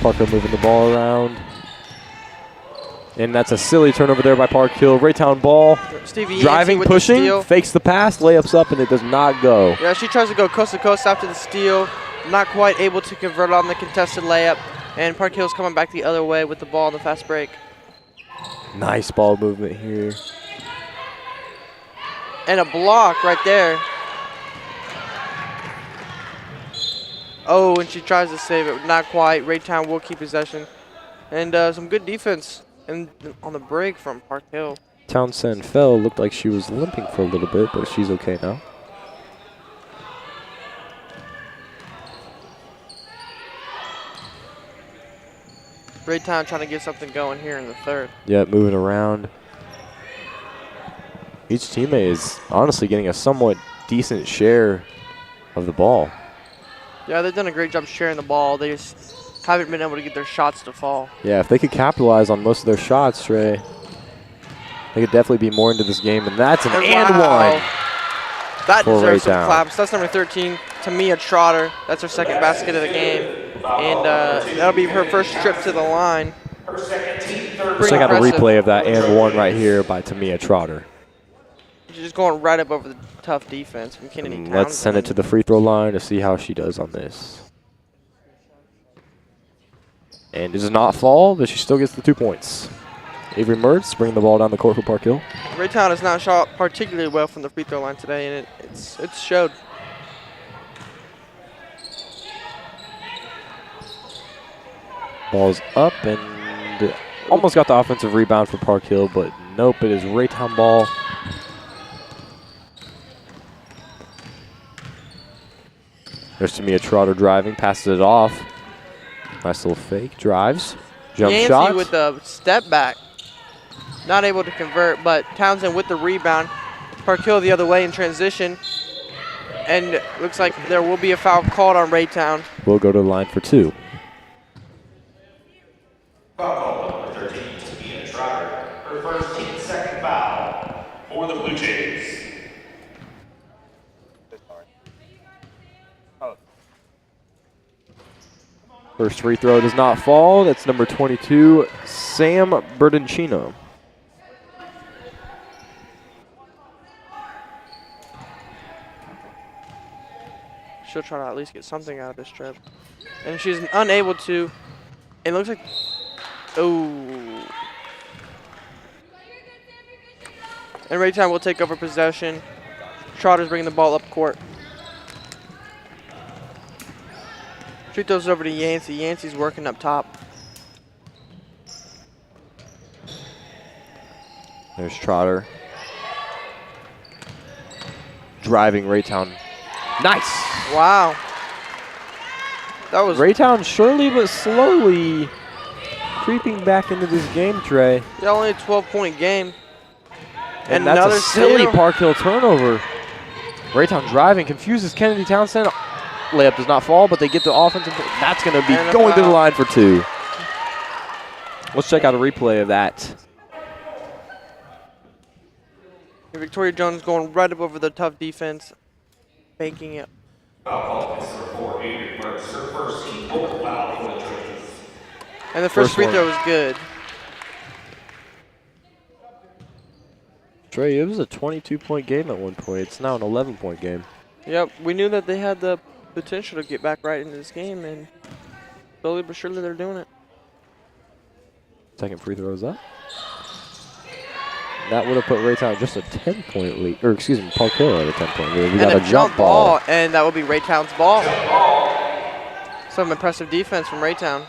S1: Park Hill moving the ball around. And that's a silly turnover there by Park Hill. Raytown ball.
S2: Stevie
S1: Driving,
S2: with
S1: pushing,
S2: the steal.
S1: fakes the pass, layups up, and it does not go.
S2: Yeah, she tries to go coast to coast after the steal. Not quite able to convert on the contested layup. And Park Hill's coming back the other way with the ball on the fast break.
S1: Nice ball movement here.
S2: And a block right there. Oh, and she tries to save it. Not quite. Raytown will keep possession. And some good defense on the break from Park Hill.
S1: Townsend fell. Looked like she was limping for a little bit, but she's okay now.
S2: Raytown trying to get something going here in the third.
S1: Yeah, moving around. Each teammate is honestly getting a somewhat decent share of the ball.
S2: Yeah, they've done a great job sharing the ball. They just haven't been able to get their shots to fall.
S1: Yeah, if they could capitalize on most of their shots, Trey, they could definitely be more into this game. And that's an and one.
S2: That
S1: for
S2: deserves some
S1: Raytown.
S2: claps. That's number 13, Tamia Trotter. That's her second basket of the game. And that'll be her first trip to the line.
S1: Let's check out a replay of that and one right here by Tamia Trotter.
S2: She's just going right up over the tough defense from Kennedy Townsend.
S1: Let's send it to the free throw line to see how she does on this. And it does not fall, but she still gets the 2 points. Avery Mertz bringing the ball down the court for Park Hill.
S2: Raytown has not shot particularly well from the free throw line today, and it's showed.
S1: Ball's up and almost got the offensive rebound for Park Hill, but nope, it is Raytown ball. There's Tamia Trotter driving, passes it off. Nice little fake, drives, jump
S2: Yancey
S1: shot.
S2: with the step back. Not able to convert, but Townsend with the rebound. Park Hill the other way in transition. And looks like there will be a foul called on Raytown.
S1: We'll go to the line for 2.
S3: Foul call number 13, Tamia Trotter. Her first team second foul for the Blue Jays.
S1: First free throw does not fall. That's number 22, Sam Bertoncino.
S2: She'll try to at least get something out of this trip. And she's unable to. It looks like, oh. And Raytown will take over possession. Trotter's bringing the ball up court. She throws it over to Yancey. Yancey's working up top.
S1: There's Trotter. Driving Raytown. Nice.
S2: Wow. That was
S1: Raytown surely but slowly creeping back into this game, Trey.
S2: yeah, only a 12-point game.
S1: And that's
S2: another
S1: a silly
S2: steal.
S1: Park Hill turnover. Raytown driving, confuses Kennedy Townsend. Layup does not fall, but they get the offensive. That's going to be
S2: And a
S1: going to the
S2: foul.
S1: line for 2. Let's check out a replay of that.
S2: Victoria Jones going right up over the tough defense, banking it.
S3: Foul call is number 4, Avery Mertz. Her first team fourth foul for the Trojans.
S2: And the first free
S1: one.
S2: throw was good.
S1: Trey, it was a 22-point game at one point. It's now an 11-point game.
S2: Yep, we knew that they had the potential to get back right into this game, and slowly but surely they're doing it.
S1: Second free throw is up. That would have put Raytown just a 10-point lead, or excuse me, Park Hill at a 10-point lead. We
S2: And
S1: got a jump ball.
S2: and that will be Raytown's ball. Some impressive defense from Raytown.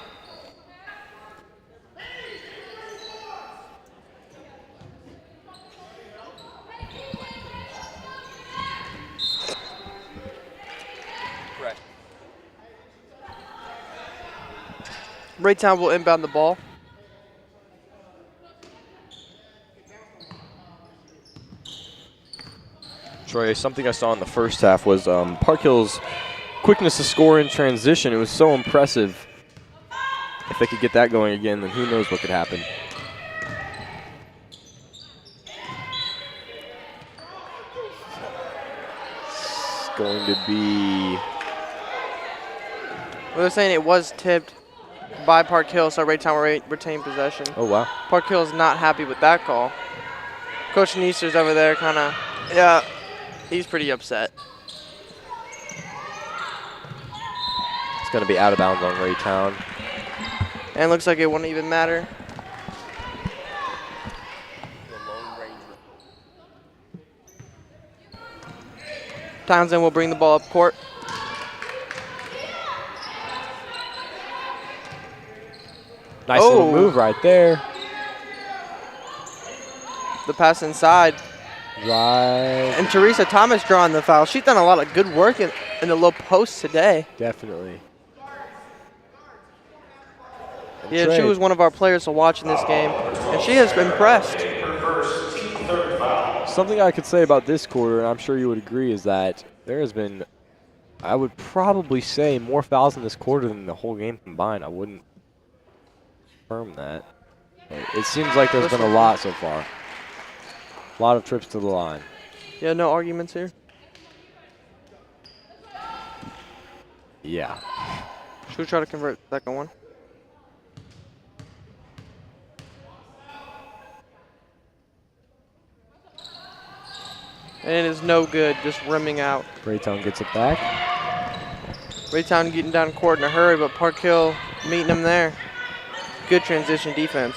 S2: Raytown will inbound the ball.
S1: Troy, something I saw in the first half was Park Hill's quickness to score in transition. It was so impressive. If they could get that going again, then who knows what could happen. It's going to be...
S2: Well, they're saying it was tipped. by Park Hill, so Raytown will retain possession.
S1: Oh, wow.
S2: Park Hill is not happy with that call. Coach Neester's over there kind of, yeah, he's pretty upset.
S1: It's going to be out of bounds on Raytown.
S2: And it looks like it won't even matter. Townsend will bring the ball up court.
S1: Nice little move right there.
S2: The pass inside.
S1: Right.
S2: And Teresa Thomas drawing the foul. She's done a lot of good work in the low post today.
S1: Definitely.
S2: Yeah, she was one of our players to watch in this game, and she has impressed.
S1: Something I could say about this quarter, and I'm sure you would agree, is that there has been, I would probably say, more fouls in this quarter than the whole game combined. I wouldn't confirm that. But it seems like there's been a lot so far. A lot of trips to the line.
S2: Yeah, no arguments here.
S1: Yeah.
S2: Should we try to convert the second one? And it is no good, just rimming out.
S1: Raytown gets it back.
S2: Raytown getting down court in a hurry, but Park Hill meeting him there. Good transition defense.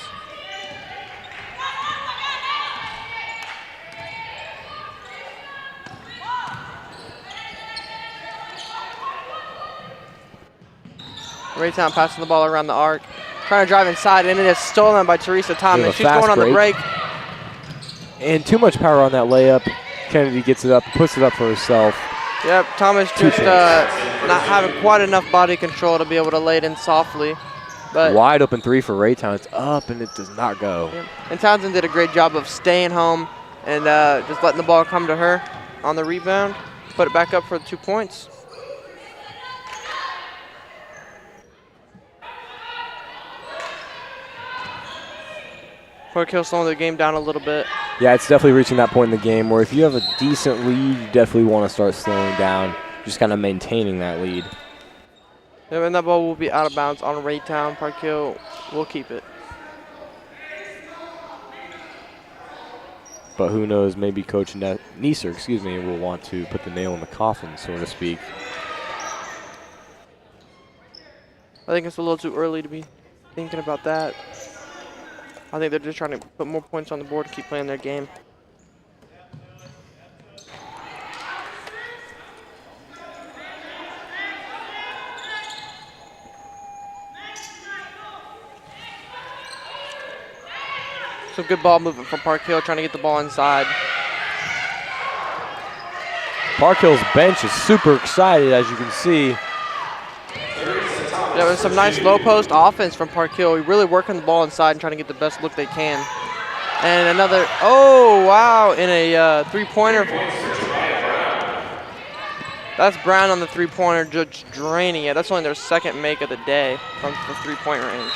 S2: Raytown passing the ball around the arc, trying to drive inside, and it is stolen by Teresa Thomas. She's going on the break.
S1: And too much power on that layup. Kennedy gets it up, puts it up for herself.
S2: Yep, Thomas just not having quite enough body control to be able to lay it in softly. But
S1: wide open three for Raytown. It's up, and it does not go.
S2: Yeah. And Townsend did a great job of staying home and just letting the ball come to her on the rebound. Put it back up for the 2 points. Park Hill slowing the game down a little bit.
S1: Yeah, it's definitely reaching that point in the game where if you have a decent lead, you definitely want to start slowing down, just kind of maintaining that lead.
S2: Yeah, and that ball will be out of bounds on Raytown. Park Hill will keep it.
S1: But who knows, maybe Coach Neeser, will want to put the nail in the coffin, so to speak.
S2: I think it's a little too early to be thinking about that. I think they're just trying to put more points on the board to keep playing their game. Some good ball movement from Park Hill, trying to get the ball inside.
S1: Park Hill's bench is super excited, as you can see.
S2: Yeah, there's some nice low post offense from Park Hill. Really working the ball inside and trying to get the best look they can. And another, oh wow, in a three-pointer. That's Brown on the three-pointer, just draining it. That's only their second make of the day from the three-point range.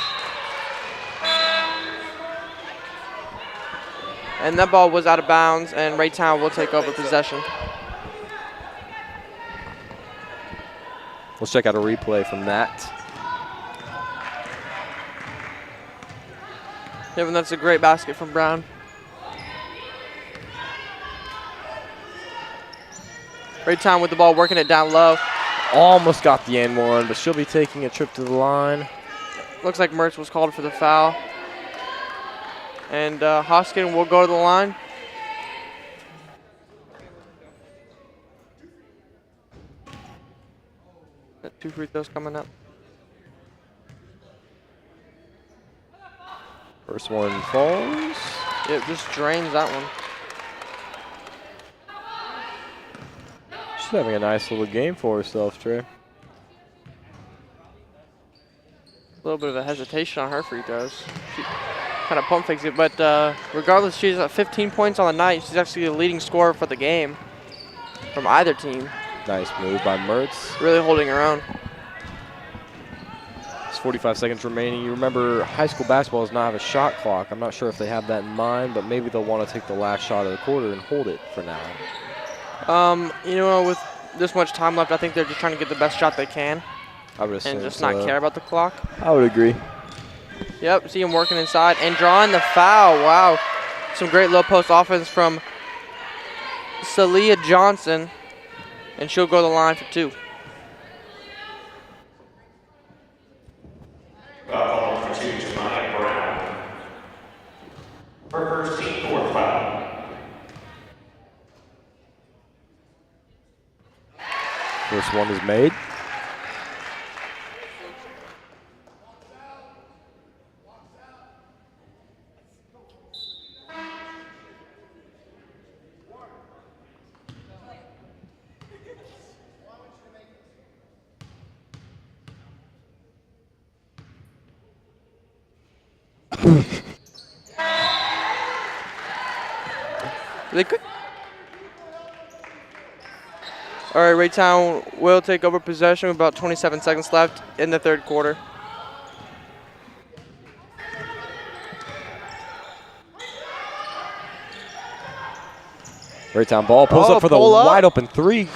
S2: And that ball was out of bounds, and Raytown will take over possession.
S1: Let's check out a replay from that.
S2: Yeah, and that's a great basket from Brown. Raytown with the ball, working it down low.
S1: Almost got the N1, but she'll be taking a trip to the line.
S2: Looks like Mertz was called for the foul. And Hoskin will go to the line. Got 2 free throws coming up.
S1: First one falls.
S2: It just drains that one.
S1: She's having a nice little game for herself, Trey.
S2: A little bit of a hesitation on her free throws. She kind of pump fakes it, but regardless, she's at 15 points on the night. She's actually the leading scorer for the game from either team.
S1: Nice move by Mertz.
S2: Really holding her own.
S1: It's 45 seconds remaining. You remember, high school basketball does not have a shot clock. I'm not sure if they have that in mind, but maybe they'll want to take the last shot of the quarter and hold it for now.
S2: You know, with this much time left, I think they're just trying to get the best shot they can.
S1: I would assume
S2: and just not care about the clock.
S1: I would agree.
S2: Yep, see him working inside and drawing the foul. Wow. Some great low post offense from Celia Johnson, and she'll go to the line for 2.
S3: Foul called for 2, Jemiah Brown. Her first team 4th foul.
S1: First one is made.
S2: They could. All right, Raytown will take over possession with about 27 seconds left in the 3rd quarter.
S1: Raytown ball pulls up for the wide open 3.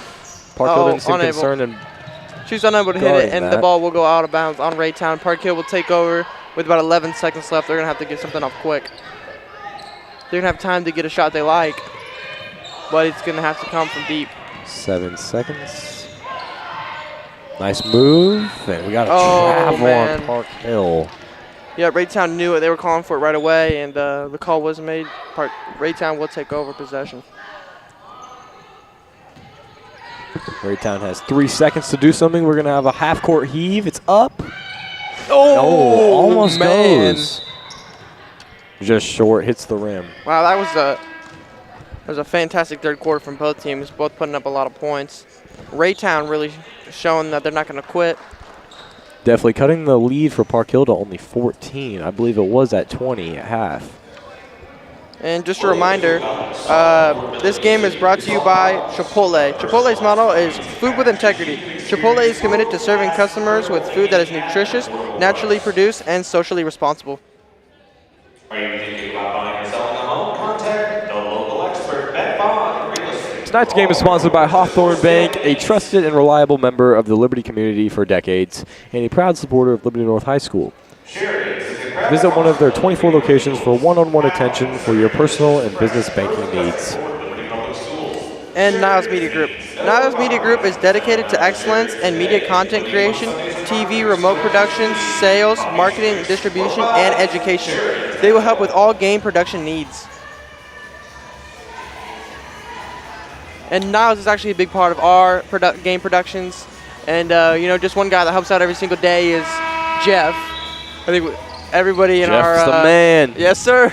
S1: Park Hill didn't seem
S2: unable.
S1: concerned and
S2: She's unable to hit it,
S1: guarding
S2: and
S1: that.
S2: the ball will go out of bounds on Raytown. Park Hill will take over with about 11 seconds left. They're going to have to get something off quick. They're going to have time to get a shot they like, but it's going to have to come from deep.
S1: 7 seconds. Nice move, and we got a travel
S2: man.
S1: on Park Hill.
S2: Yeah, Raytown knew it. They were calling for it right away, and the call was made. Raytown will take over possession.
S1: Raytown has 3 seconds to do something. We're going to have a half-court heave. It's up.
S2: Oh,
S1: almost
S2: man.
S1: goes. Just short, hits the rim.
S2: Wow, that was a fantastic 3rd quarter from both teams, both putting up a lot of points. Raytown really showing that they're not going to quit.
S1: Definitely cutting the lead for Park Hill to only 14. I believe it was at 20 at half.
S2: And just a reminder, this game is brought to you by Chipotle. Chipotle's motto is food with integrity. Chipotle is committed to serving customers with food that is nutritious, naturally produced, and socially responsible.
S3: Are you thinking about buying or selling a home? Contact the local expert, Bet Bond Real Estate.
S1: Tonight's game is sponsored by Hawthorne Bank, a trusted and reliable member of the Liberty community for decades, and a proud supporter of Liberty North High School. Visit one of their 24 locations for one-on-one attention for your personal and business banking needs.
S2: And Niles Media Group. Niles Media Group is dedicated to excellence in media content creation, TV, remote production, sales, marketing, distribution, and education. They will help with all game production needs. And Niles is actually a big part of our game productions. And, just one guy that helps out every single day is Jeff. I think everybody in
S1: Jeff's
S2: our...
S1: the man.
S2: Yes, sir.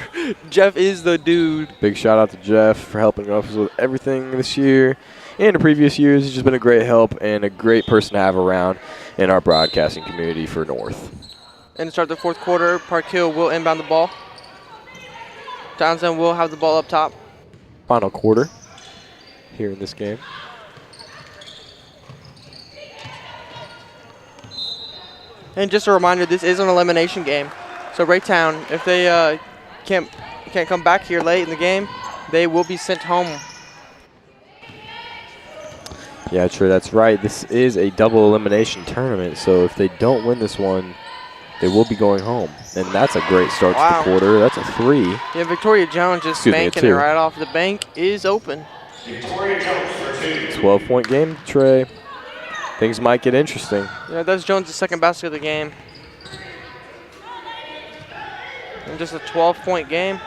S2: Jeff is the dude.
S1: Big shout out to Jeff for helping us with everything this year and the previous years. He's just been a great help and a great person to have around in our broadcasting community for North.
S2: And to start the 4th quarter, Park Hill will inbound the ball. Townsend will have the ball up top.
S1: Final quarter here in this game.
S2: And just a reminder, this is an elimination game. So Raytown, if they can't come back here late in the game, they will be sent home.
S1: Yeah, true, that's right. This is a double elimination tournament, so if they don't win this one, they will be going home. And that's a great start to the quarter. That's a 3.
S2: Yeah, Victoria Jones just spanking it right off. The bank is open.
S3: Victoria Jones for 2.
S1: 12-point game, Trey. Things might get interesting.
S2: Yeah, that's Jones' second basket of the game. And just a 12-point game.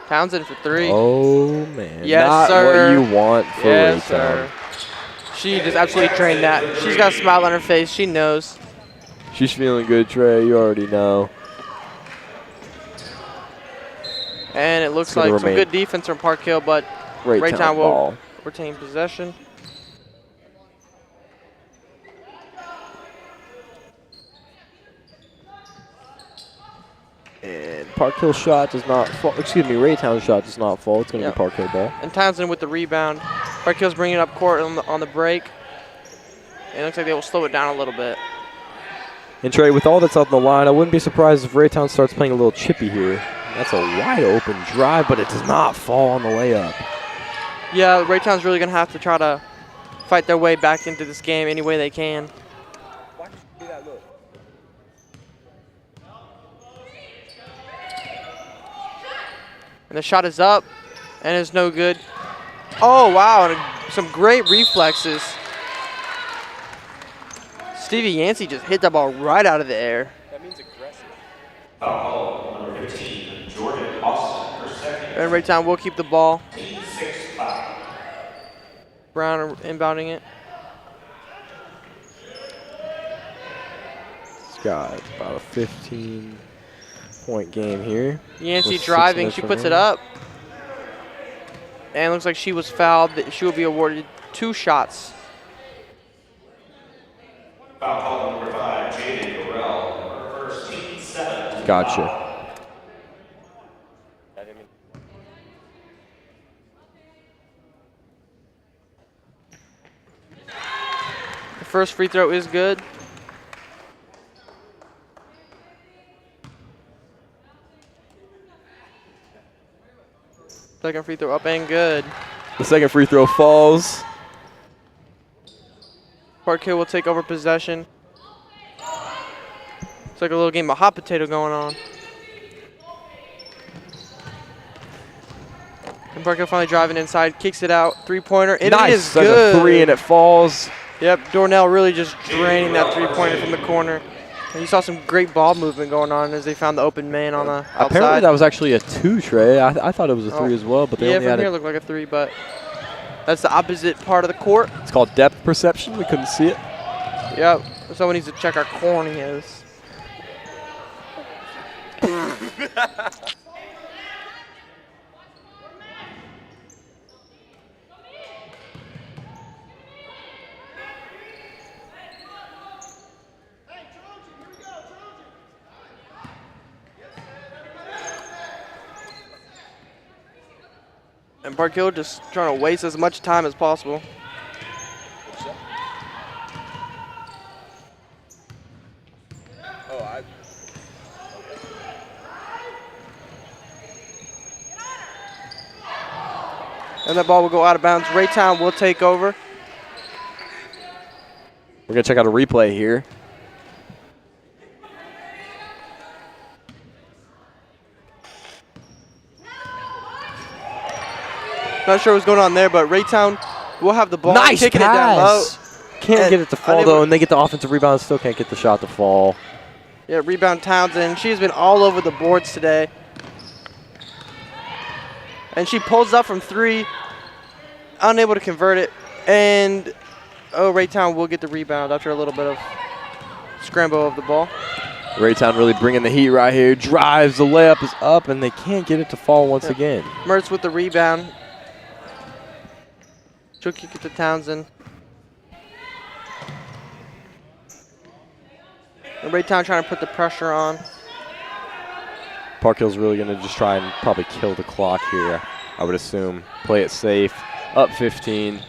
S2: Townsend for 3.
S1: Oh, man.
S2: Yes,
S1: Not
S2: sir.
S1: what you want for
S2: yes,
S1: Raytown.
S2: Sir. She just absolutely drained that. She's got a smile on her face. She knows.
S1: She's feeling good, Trey. You already know.
S2: And it looks like some good defense from Park Hill, but Raytown will retain possession.
S1: And Park Hill shot does not fall. Excuse me, Raytown shot does not fall. It's going to be Park Hill ball.
S2: And Townsend with the rebound. Park Hill's bringing it up court on the break. And it looks like they will slow it down a little bit.
S1: And Trey, with all that's on the line, I wouldn't be surprised if Raytown starts playing a little chippy here. That's a wide open drive, but it does not fall on the layup.
S2: Yeah, Raytown's really going to have to try to fight their way back into this game any way they can. And the shot is up, and it's no good. Oh, wow, and some great reflexes. Stevie Yancey just hit that ball right out of the air.
S1: That means aggressive.
S3: Foul call, number 15, Jordan Austin for second.
S2: And Raytown will keep the ball.
S3: 6-5.
S2: Brown inbounding it.
S1: It's got about a 15-point game here.
S2: Yancey
S1: with 6
S2: driving,
S1: minutes
S2: she puts it
S1: remaining.
S2: up. And it looks like she was fouled. She will be awarded 2 shots.
S3: Foul call, number 5, Jaden Burrell, first team 7.
S1: Gotcha.
S2: The first free throw is good. Second free throw up and good.
S1: The second free throw falls.
S2: Park Hill will take over possession. It's like a little game of hot potato going on. And Park Hill finally driving inside, kicks it out, 3-pointer. It
S1: Nice.
S2: is
S1: That's
S2: good.
S1: a 3 and it falls.
S2: Yep, Dornell really just draining that 3-pointer from the corner. And you saw some great ball movement going on as they found the open man on the outside.
S1: Apparently that was actually a 2, Trey. I thought it was a 3 as well, but they
S2: yeah,
S1: only
S2: from
S1: had
S2: here
S1: it.
S2: looked like a 3, but that's the opposite part of the court.
S1: It's called depth perception. We couldn't see it.
S2: Yep, someone needs to check our corneas. And Park Hill just trying to waste as much time as possible. And that ball will go out of bounds. Raytown will take over.
S1: We're going to check out a replay here.
S2: Not sure what's going on there, but Raytown will have the ball.
S1: Nice
S2: kicking it down low.
S1: pass. Can't get it to fall, though, and they get the offensive rebound. Still can't get the shot to fall.
S2: Yeah, rebound Townsend. She's been all over the boards today. And she pulls up from 3, unable to convert it. And, Raytown will get the rebound after a little bit of scramble of the ball.
S1: Raytown really bringing the heat right here. Drives, the layup is up, and they can't get it to fall once again.
S2: Mertz with the rebound. She'll kick it to Townsend. And Raytown trying to put the pressure on.
S1: Park Hill's really going to just try and probably kill the clock here, I would assume. Play it safe. Up 15.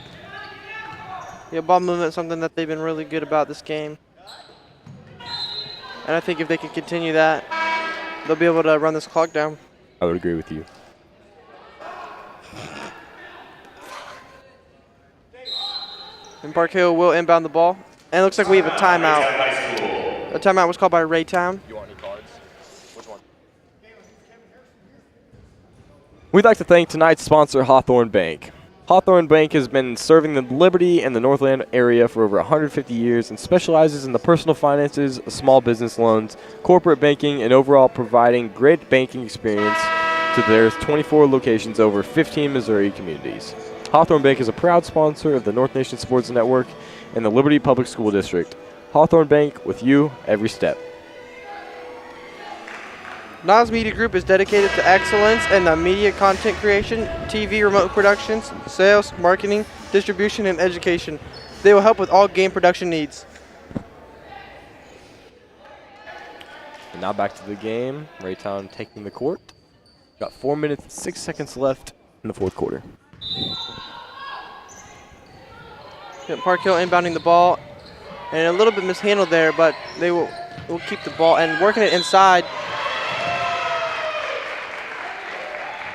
S2: Yeah, ball movement is something that they've been really good about this game. And I think if they can continue that, they'll be able to run this clock down.
S1: I would agree with you.
S2: And Park Hill will inbound the ball. And it looks like we have a timeout. A timeout was called by Raytown.
S1: You want any cards? Which one? We'd like to thank tonight's sponsor, Hawthorne Bank. Hawthorne Bank has been serving the Liberty and the Northland area for over 150 years and specializes in the personal finances, small business loans, corporate banking, and overall providing great banking experience to their 24 locations over 15 Missouri communities. Hawthorne Bank is a proud sponsor of the North Nation Sports Network and the Liberty Public School District. Hawthorne Bank, with you every step.
S2: Nas Media Group is dedicated to excellence in the media content creation, TV remote productions, sales, marketing, distribution, and education. They will help with all game production needs.
S1: And now back to the game. Raytown taking the court. Got 4 minutes and 6 seconds left in the fourth quarter.
S2: Park Hill inbounding the ball. And a little bit mishandled there, but they will keep the ball and working it inside.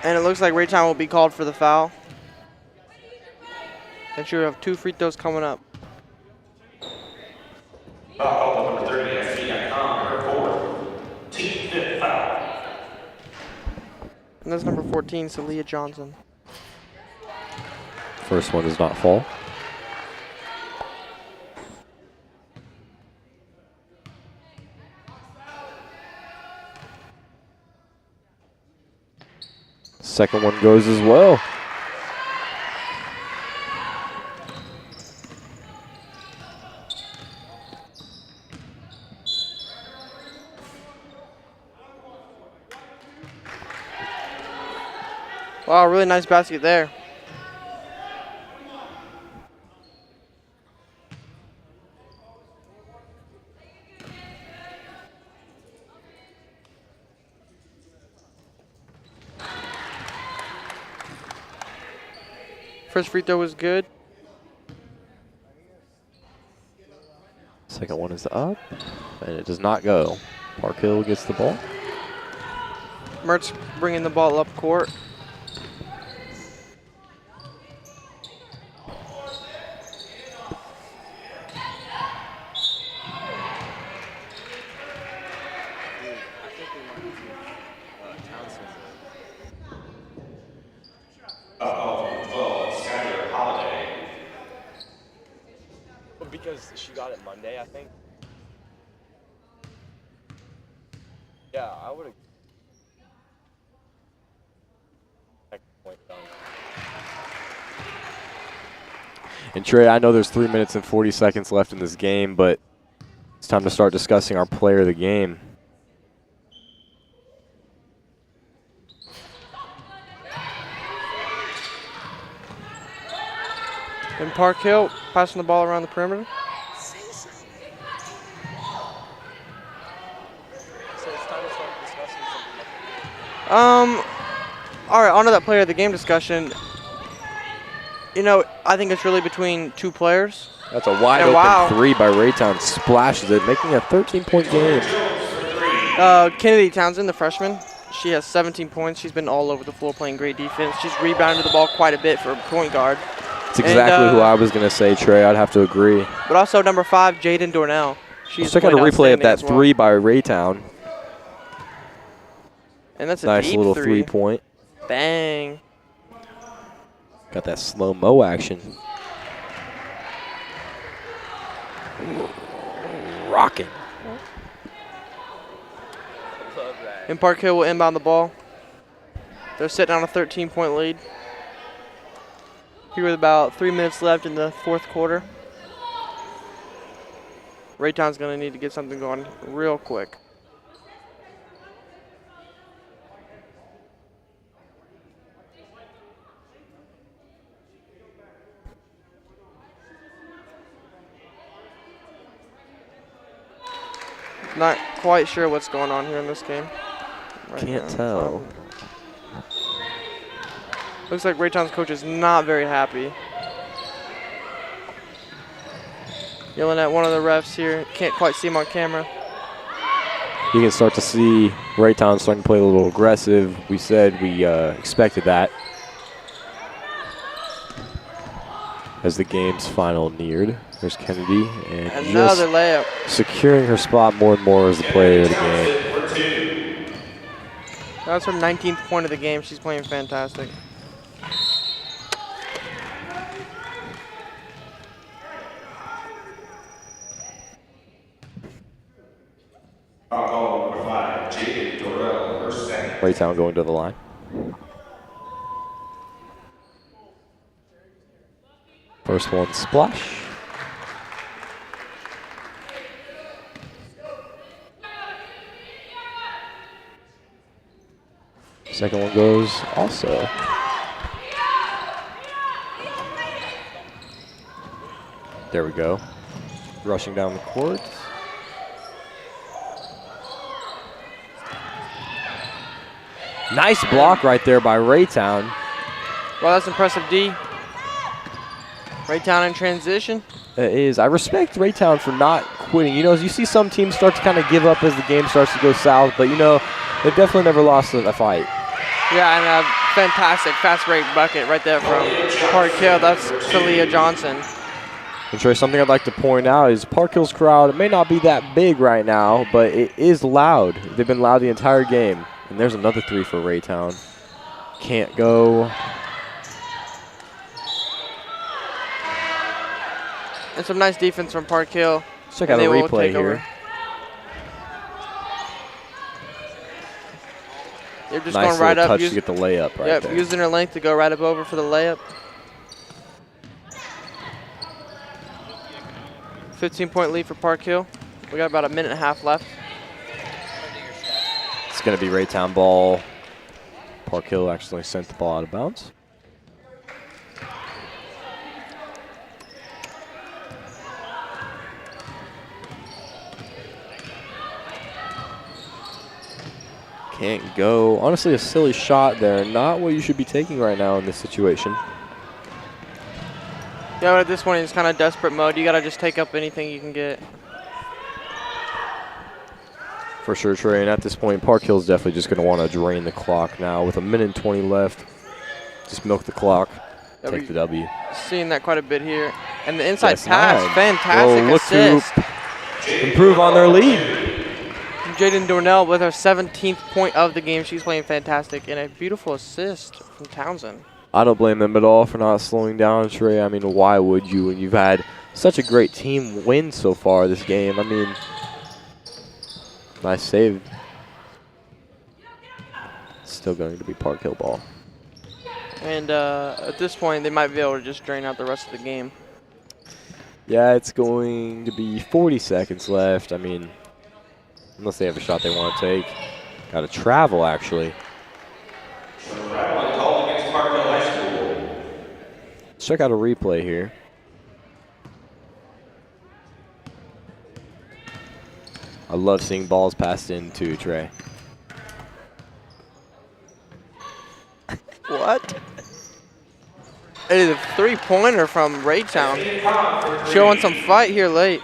S2: And it looks like Raytown will be called for the foul. And she'll have 2 free throws coming up.
S3: Foul called number 30, SC.com, her fourth. Team fifth foul.
S2: And that's number 14, Celia Johnson.
S1: First one does not fall. Second one goes as well.
S2: Wow, really nice basket there. First free throw was good.
S1: Second one is up, and it does not go. Park Hill gets the ball.
S2: Mertz bringing the ball up court.
S1: Because she got it Monday, I think. Yeah, I would have. And Trey, I know there's 3 minutes and 40 seconds left in this game, but it's time to start discussing our player of the game.
S2: And Park Hill passing the ball around the perimeter. All right, on to that player of the game discussion. You know, I think it's really between 2 players.
S1: That's a wide open three by Raytown. Splashes it, making a 13-point game.
S2: Kennedy Townsend, the freshman, she has 17 points. She's been all over the floor playing great defense. She's rebounded the ball quite a bit for a point guard.
S1: That's exactly who I was going to say, Trey. I'd have to agree.
S2: But also number 5, Jaden Dornell.
S1: Let's check out a replay of that three by Raytown.
S2: And that's a
S1: nice
S2: deep
S1: little
S2: three.
S1: 3-point.
S2: Bang.
S1: Got that slow-mo action. Rocking.
S2: And Park Hill will inbound the ball. They're sitting on a 13-point lead. Here with about 3 minutes left in the 4th quarter. Raytown's going to need to get something going real quick. Not quite sure what's going on here in this game.
S1: Can't tell.
S2: Looks like Raytown's coach is not very happy. Yelling at one of the refs here. Can't quite see him on camera.
S1: You can start to see Raytown starting to play a little aggressive. We said we expected that as the game's final neared. There's Kennedy, and
S2: another
S1: just
S2: layup.
S1: Securing her spot more and more as the player of the game.
S2: That's her 19th point of the game. She's playing fantastic.
S1: Raytown going to the line. First one, splash. Second one goes also. There we go. Rushing down the court. Nice block right there by Raytown.
S2: Well, that's impressive, D. Raytown in transition.
S1: It is. I respect Raytown for not quitting. You know, you see some teams start to kind of give up as the game starts to go south, but you know, they've definitely never lost a fight.
S2: Yeah, and Fantastic fast break bucket right there from Park Hill. That's Kalia Johnson.
S1: And Trey, something I'd like to point out is Park Hill's crowd, it may not be that big right now, but it is loud. They've been loud the entire game. And there's another three for Raytown. Can't go.
S2: And some nice defense from Park Hill.
S1: Let's check out a replay here.
S2: They're just
S1: nice
S2: going right up.
S1: touch to get the layup right there.
S2: Using their length to go right up over for the layup. 15-point lead for Park Hill. We got about a minute and a half left.
S1: It's going to be Raytown ball. Park Hill actually sent the ball out of bounds. Can't go. Honestly, a silly shot there. Not what you should be taking right now in this situation.
S2: Yeah, but at this point, it's kind of desperate mode. You got to just take up anything you can get.
S1: For sure, Trey. And at this point, Park Hill's definitely just going to want to drain the clock now. With a minute and 20 left, just milk the clock, take the W.
S2: Seeing that quite a bit here. And the inside
S1: Yes,
S2: pass,
S1: nice.
S2: fantastic
S1: Well, look
S2: assist.
S1: to improve on their lead.
S2: Jaden Dornell with her 17th point of the game. She's playing fantastic. And a beautiful assist from Townsend.
S1: I don't blame them at all for not slowing down, Trey. I mean, why would you when you've had such a great team win so far this game? I mean, nice save. Still going to be Park Hill ball.
S2: And at this point, they might be able to just drain out the rest of the game.
S1: Yeah, it's going to be 40 seconds left. I mean, unless they have a shot they want to take. Got to travel, actually. Let's check out a replay here. I love seeing balls passed in too, Trey.
S2: What? It is a three-pointer from Raytown. Showing some fight here late.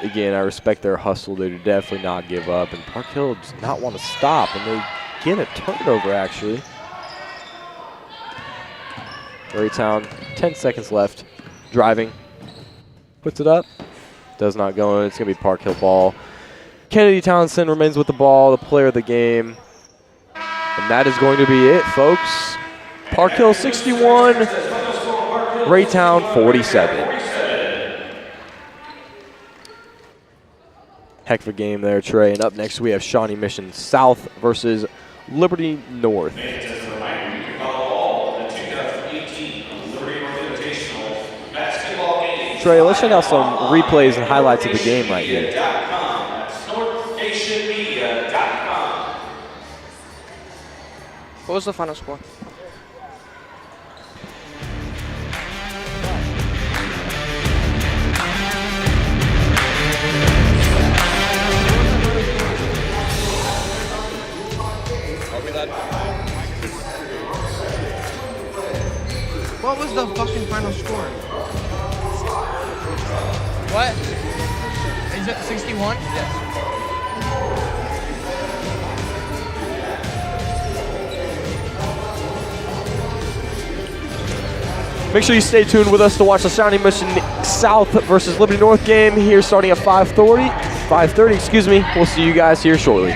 S1: Again, I respect their hustle. They do definitely not give up. And Park Hill does not want to stop. And they get a turnover, actually. Raytown, 10 seconds left. Driving. Puts it up. Does not go in. It's going to be Park Hill ball. Kennedy Townsend remains with the ball, the player of the game. And that is going to be it, folks. Park Hill 61, Raytown 47. Heck of a game there, Trey. And up next we have Shawnee Mission South versus Liberty North. Trey, let's check out some replays and highlights of the game right here.
S2: What was the final score? What was the fucking final score? What? Is it 61? Yes.
S1: Make sure you stay tuned with us to watch the Shawnee Mission South versus Liberty North game here starting at 5:30. We'll see you guys here shortly.